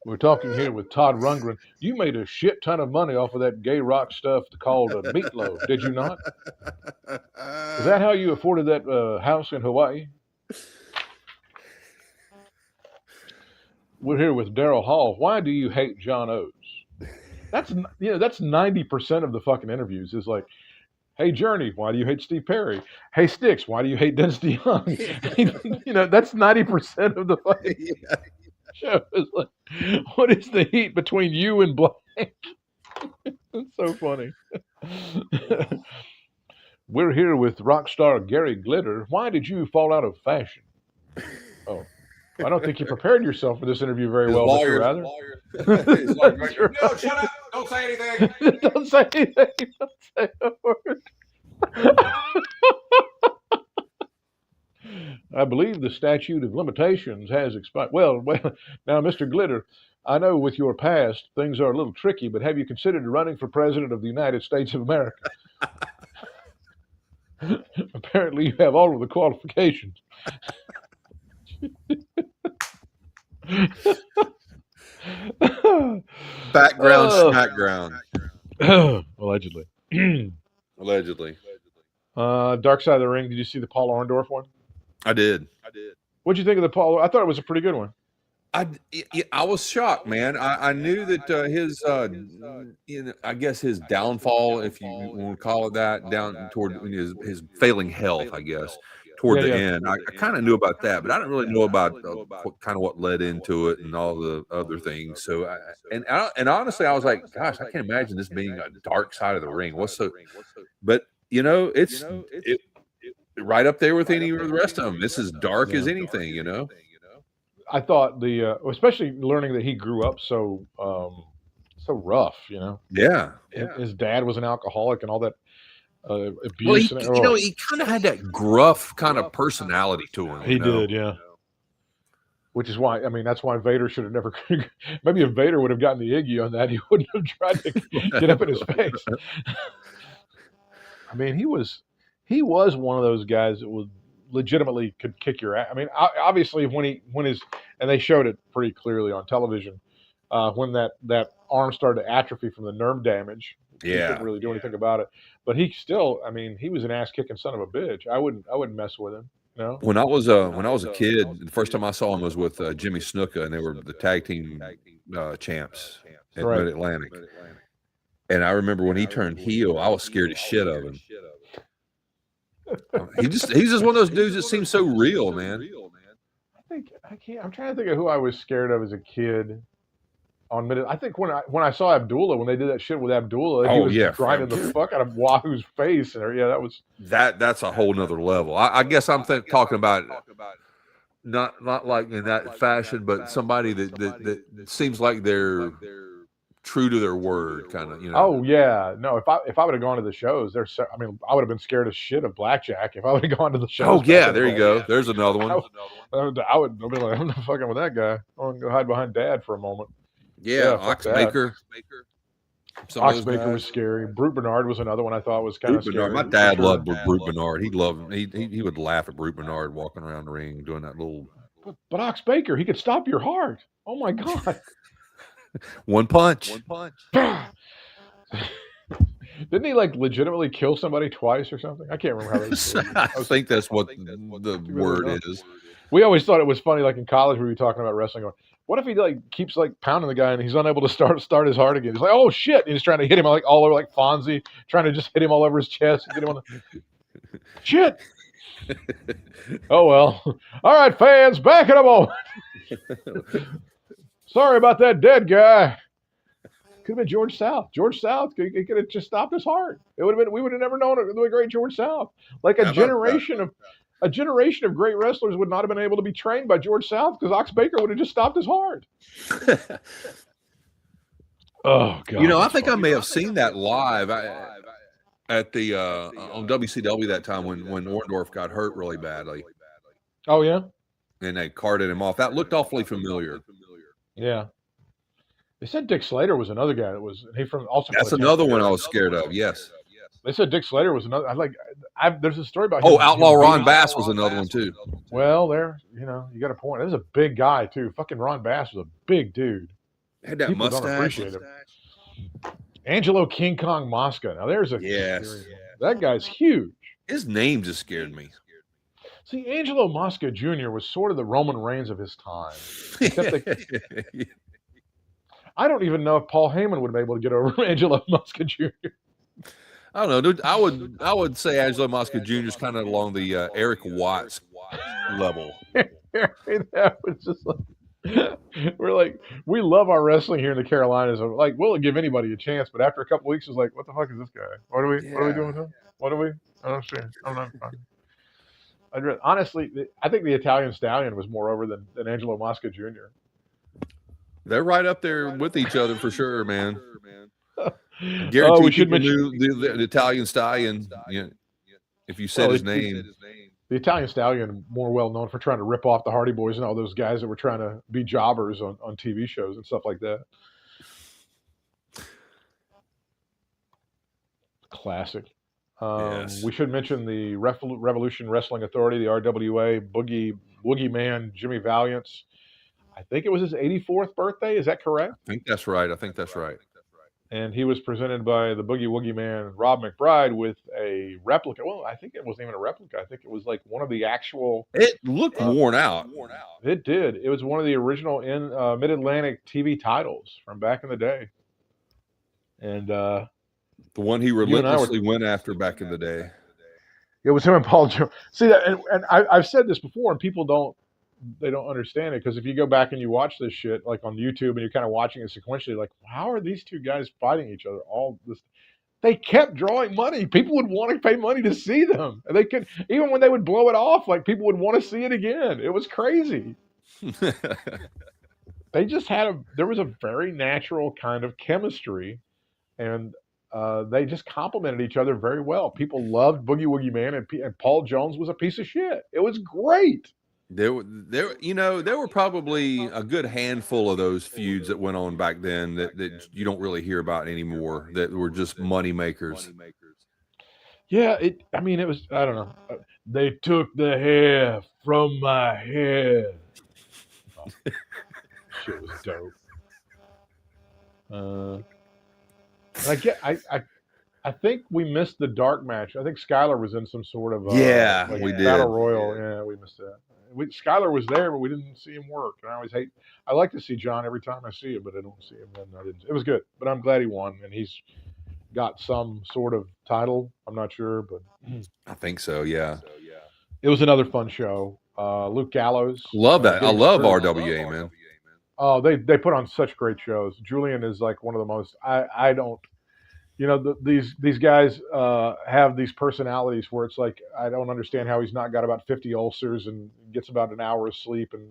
We're talking here with Todd Rundgren. You made a shit ton of money off of that gay rock stuff called Meatloaf, did you not? Is that how you afforded that house in Hawaii? We're here with Daryl Hall. Why do you hate John Oates? That's 90% of the fucking interviews is like, hey Journey, why do you hate Steve Perry? Hey Styx, why do you hate Dennis DeYoung? That's 90% of the fucking show. Is like, what is the heat between you and blank? It's so funny. We're here with rock star Gary Glitter. Why did you fall out of fashion? Oh, I don't think you prepared yourself for this interview very well, Mr. Rather. No, shut up. Don't say anything. Don't say anything. Don't say a word. I believe the statute of limitations has expired. Well, now, Mr. Glitter, I know with your past, things are a little tricky, but have you considered running for president of the United States of America? Apparently, you have all of the qualifications. Background, smackground. Allegedly. Allegedly. Dark Side of the Ring. Did you see the Paul Orndorff one? I did. What'd you think of the Paul? I thought it was a pretty good one. I was shocked, man. I knew that his, I guess his downfall, if you want to call it that, down toward his failing health, I guess, toward the end. I kind of knew about that, but I didn't really know about what led into it and all the other things. So, and honestly, I was like, gosh, I can't imagine this being a dark side of the ring. But it's right up there with any of the rest of them. This is dark as anything, I thought especially learning that he grew up so rough, Yeah. His dad was an alcoholic and all that abuse. Well, he kind of had that gruff kind of personality to him. He did, yeah. Which is why, that's why Vader should have never. Maybe if Vader would have gotten the Iggy on that, he wouldn't have tried to get up in his face. He was one of those guys that was legitimately could kick your ass. Obviously and they showed it pretty clearly on television when that arm started to atrophy from the nerve damage. He couldn't really do anything about it. But he still, he was an ass kicking son of a bitch. I wouldn't mess with him. No. When I was a kid, the first time I saw him was with Jimmy Snuka, and they were the tag team champs at Right. Mid-Atlantic. And I remember when he turned heel, I was scared as shit of him. He's just one of those dudes that seems so real, man. I'm trying to think of who I was scared of as a kid. I think when I saw Abdullah, when they did that shit with Abdullah, he was grinding the fuck out of Wahoo's face, and yeah, that's a whole nother level. I guess I'm talking about not like in that fashion, but somebody that seems like they're true to their word, kind of, Oh yeah, no. If I would have gone to the shows, I would have been scared as shit of Blackjack if I would have gone to the shows. Oh yeah, there you go. There's another one. I would be like, I'm not fucking with that guy. I'm gonna go hide behind Dad for a moment. Yeah, Oxbaker. Oxbaker was scary. Brute Bernard was another one I thought was kind of scary. My dad loved Brute Bernard. He would laugh at Brute Bernard walking around the ring doing that little. But Oxbaker, he could stop your heart. Oh my god. One punch. Didn't he like legitimately kill somebody twice or something? I can't remember how that I think that's what the word is. We always thought it was funny, like in college we were talking about wrestling, going, what if he like keeps like pounding the guy and he's unable to start his heart again? He's like, oh shit! And he's trying to hit him like all over, like Fonzie, trying to just hit him all over his chest. Get him on the... Shit. Oh well. All right, fans, back in a moment. Sorry about that dead guy. Could have been George South. George South, he could have just stopped his heart. It would have been. We would have never known the great George South. Like a generation of great wrestlers would not have been able to be trained by George South because Oxbaker would have just stopped his heart. Oh god! I think I may have seen that live at the on WCW that time when Orndorff got hurt really badly. Oh yeah. And they carted him off. That looked awfully familiar. Yeah. They said Dick Slater was another guy that was That's another one I was scared of. Yes. They said Dick Slater was another. There's a story about him. Oh, Outlaw Ron Bass was another one too. Well, you got a point. This is a big guy too. Fucking Ron Bass was a big dude. Had that People mustache. Don't appreciate him. Angelo King Kong Mosca. Now there's a that guy's huge. His name just scared me. See, Angelo Mosca Jr. was sort of the Roman Reigns of his time. I don't even know if Paul Heyman would have been able to get over Angelo Mosca Jr. I don't know, dude. I would say Angelo Mosca Jr. is kind of along the Eric Watts level. That was just like, we love our wrestling here in the Carolinas. Like, we'll give anybody a chance, but after a couple weeks, it's like, what the fuck is this guy? What are we doing with him? I don't understand. I'm not fine. Honestly, I think the Italian Stallion was more over than Angelo Mosca Jr. They're right up there with each other for sure, man. Guarantee we should mention the Italian Stallion. If you said his name, the Italian Stallion more well known for trying to rip off the Hardy Boys and all those guys that were trying to be jobbers on TV shows and stuff like that. Classic. Yes. We should mention the Revolution Wrestling Authority, the RWA, Boogeyman, Jimmy Valiant's. I think it was his 84th birthday. Is that correct? I think that's right. And he was presented by the Boogie Woogie Man, Rob McBride, with a replica. Well, I think it wasn't even a replica. I think it was like one of the actual... It looked worn out. It did. It was one of the original Mid-Atlantic TV titles from back in the day. And... the one he relentlessly went after back in the day. It was him and Paul Jones. See that, and I've said this before, and people don't understand it, because if you go back and you watch this shit like on YouTube and you're kind of watching it sequentially, like, how are these two guys fighting each other all this? They kept drawing money. People would want to pay money to see them. And they could, even when they would blow it off, like, people would want to see it again. It was crazy. They just there was a very natural kind of chemistry, and they just complemented each other very well. People loved Boogie Woogie Man, and Paul Jones was a piece of shit. It was great. There were probably a good handful of those feuds that went on back then that you don't really hear about anymore, that were just money makers. Yeah, it was, I don't know. They took the hair from my head. Oh, shit was dope. I think we missed the dark match. I think Skylar was in some sort of we did. battle royal. Yeah, we missed that. Skyler was there, but we didn't see him work. And I like to see John every time I see him, but I don't see him. And I didn't. It was good, but I'm glad he won, and he's got some sort of title. I'm not sure, but I think so. Yeah. it was another fun show. Luke Gallows. Love that. I love RWA, man. Oh, they put on such great shows. Julian is like one of the most. I don't. These guys have these personalities where it's like I don't understand how he's not got about 50 ulcers and gets about an hour of sleep, and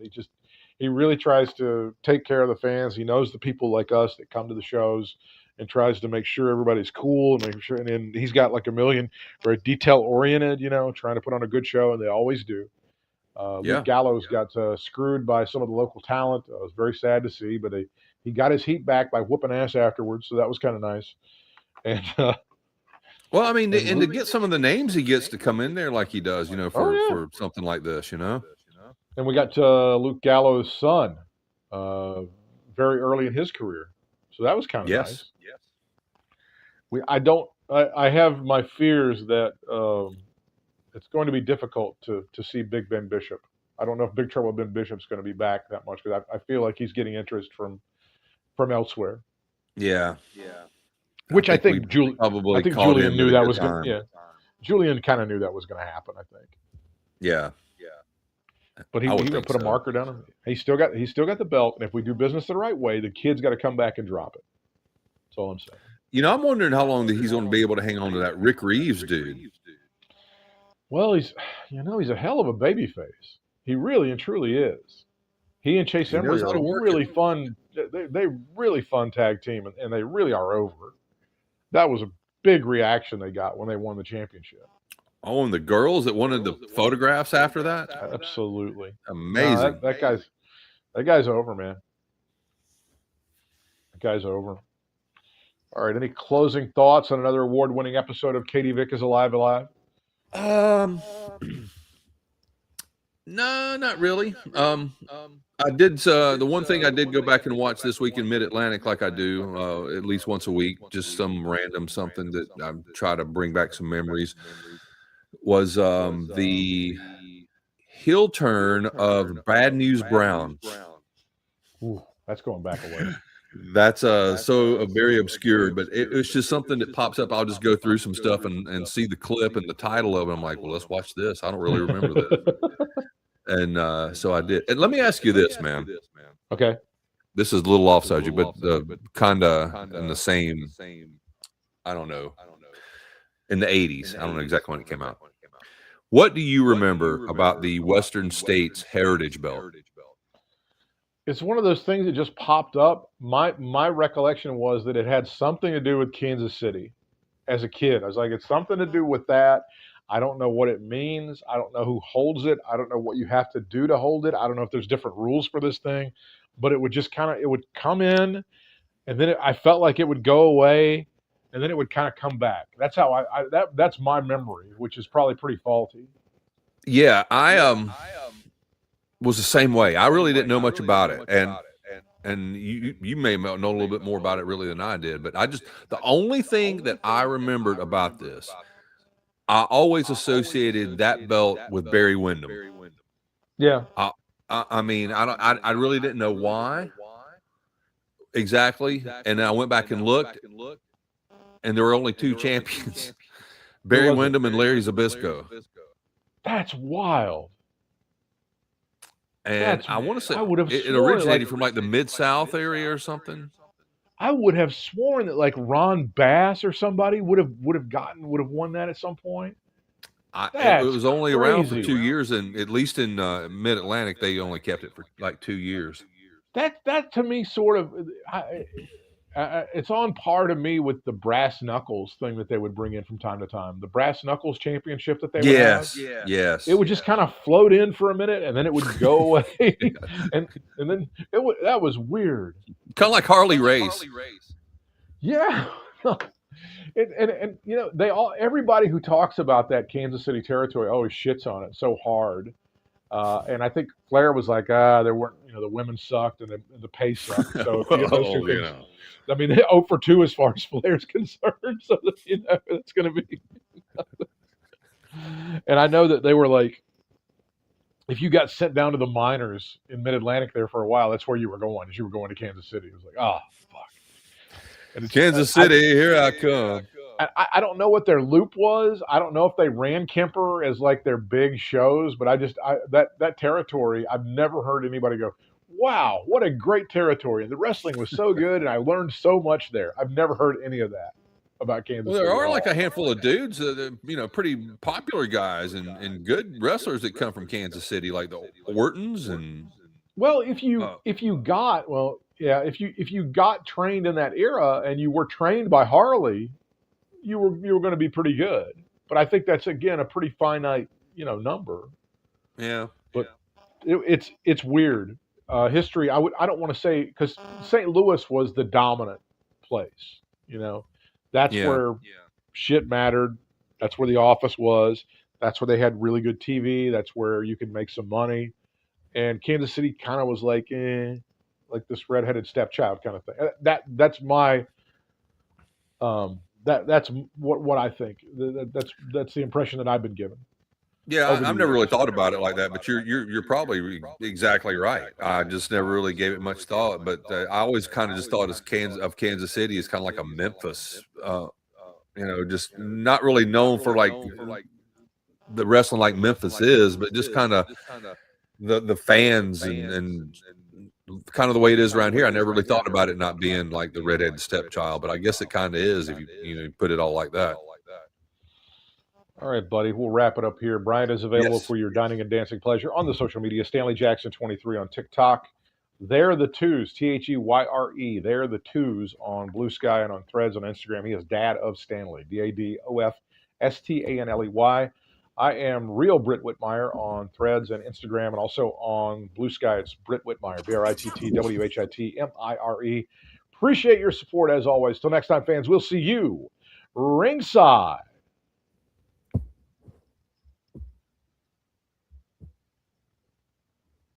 he really tries to take care of the fans. He knows the people like us that come to the shows and tries to make sure everybody's cool and make sure. And he's got like a million, very detail oriented, trying to put on a good show, and they always do. Luke Gallows got screwed by some of the local talent. I was very sad to see, but he got his heat back by whooping ass afterwards, so that was kind of nice. And well, I mean, and to get some of the names he gets to come in there like he does, for something like this, And we got Luke Gallows' son very early in his career, so that was kind of nice. Yes. I have my fears that it's going to be difficult to see Big Ben Bishop. I don't know if Big Trouble Ben Bishop's going to be back that much because I feel like he's getting interest from elsewhere. Yeah. Which I think Julian knew that was going. Yeah, Julian kind of knew that was going to happen. I think. Yeah. But he going to put a marker down him. He still got the belt, and if we do business the right way, the kid's got to come back and drop it. That's all I'm saying. I'm wondering how long that he's going to be able to hang on to that Rick Reeves dude. Well, he's a hell of a baby face. He really and truly is. He and Chase Emery are really fun. They really fun tag team, and they really are over. That was a big reaction they got when they won the championship. Oh, and the girls that wanted the photographs after that? Absolutely. Amazing. That guy's over, man. That guy's over. All right, any closing thoughts on another award-winning episode of Katie Vick is Alive? No, not really. I did the one thing I did go back and watch this week in Mid-Atlantic, like I do at least once a week, just some random something that I try to bring back some memories, was the heel turn of Bad News Brown. Ooh, that's going back a ways. That's so very obscure, but it's just something that pops up. I'll just go through some stuff and see the clip and the title of it. I'm like, well, let's watch this. I don't really remember this. And so I did. And let me ask you this, man. Okay. This is a little off subject, but kind of in the same, I don't know, in the 80s. I don't know exactly when it came out. What do you remember about the Western States Heritage Belt? It's one of those things that just popped up. My recollection was that it had something to do with Kansas City as a kid. I was like, it's something to do with that. I don't know what it means. I don't know who holds it. I don't know what you have to do to hold it. I don't know if there's different rules for this thing, but it would just it would come in, and then I felt like it would go away, and then it would kind of come back. That's how that's my memory, which is probably pretty faulty. Yeah, I was the same way. I really didn't know much about it, and you may know a little bit more about it really than I did. But the only thing that I remembered about this, I always associated that belt with Barry Windham. Yeah. I mean, I really didn't know why exactly, and then I went back and looked, and there were only two champions: Barry Windham and Larry Zbyszko. That's wild. And I want to say it originated from like the Mid-South area or something. I would have sworn that like Ron Bass or somebody would have won that at some point. It was only around for 2 years, and at least in Mid-Atlantic, they only kept it for like 2 years. That to me sort of it's on par to me with the brass knuckles thing that they would bring in from time to time. The brass knuckles championship that they would have. Yes. It would just kind of float in for a minute and then it would go away. and then that was weird. Kind of like Harley Race. Yeah. and everybody who talks about that Kansas City territory always shits on it so hard. And I think Flair was like, there weren't, the women sucked and the pay sucked. So if you get those two things, I mean, 0 for 2 as far as Flair's concerned. So it's going to be. And I know that they were like, if you got sent down to the minors in Mid-Atlantic there for a while, that's where you were going. As you were going to Kansas City, it was like, oh fuck. And it's, Kansas City, here I come. I don't know what their loop was. I don't know if they ran Kemper as like their big shows, but that territory, I've never heard anybody go, wow, what a great territory. And the wrestling was so good, and I learned so much there. I've never heard any of that about Kansas City. There are like a handful of dudes, pretty popular guys and good wrestlers that come from Kansas City, like the Ortons and. Well, if you got trained in that era and you were trained by Harley, you were going to be pretty good. But I think that's again a pretty finite, number. Yeah. But it's weird. History. I don't want to say, because St. Louis was the dominant place. That's where shit mattered. That's where the office was. That's where they had really good TV. That's where you could make some money. And Kansas City kind of was like this redheaded stepchild kind of thing. That's my that's what I think. That's the impression that I've been given. Yeah, I've never really thought about it like that, but you're probably exactly right. I just never really gave it much thought, but I always kind of just thought of Kansas City as kind of like a Memphis, just not really known for like the wrestling like Memphis is, but just kind of the fans and kind of the way it is around here. I never really thought about it not being like the redheaded stepchild, but I guess it kind of is if you put it all like that. All right, buddy. We'll wrap it up here. Bryant is available for your dining and dancing pleasure on the social media. Stanley Jackson 23 on TikTok. They're the Twos, THEYRE. They're the Twos on Blue Sky and on Threads on Instagram. He is Dad of Stanley, DADOFSTANLEY. I am Real Britt Whitmire on Threads and Instagram, and also on Blue Sky. It's Britt Whitmire, BRITTWHITMIRE. Appreciate your support as always. Till next time, fans. We'll see you ringside.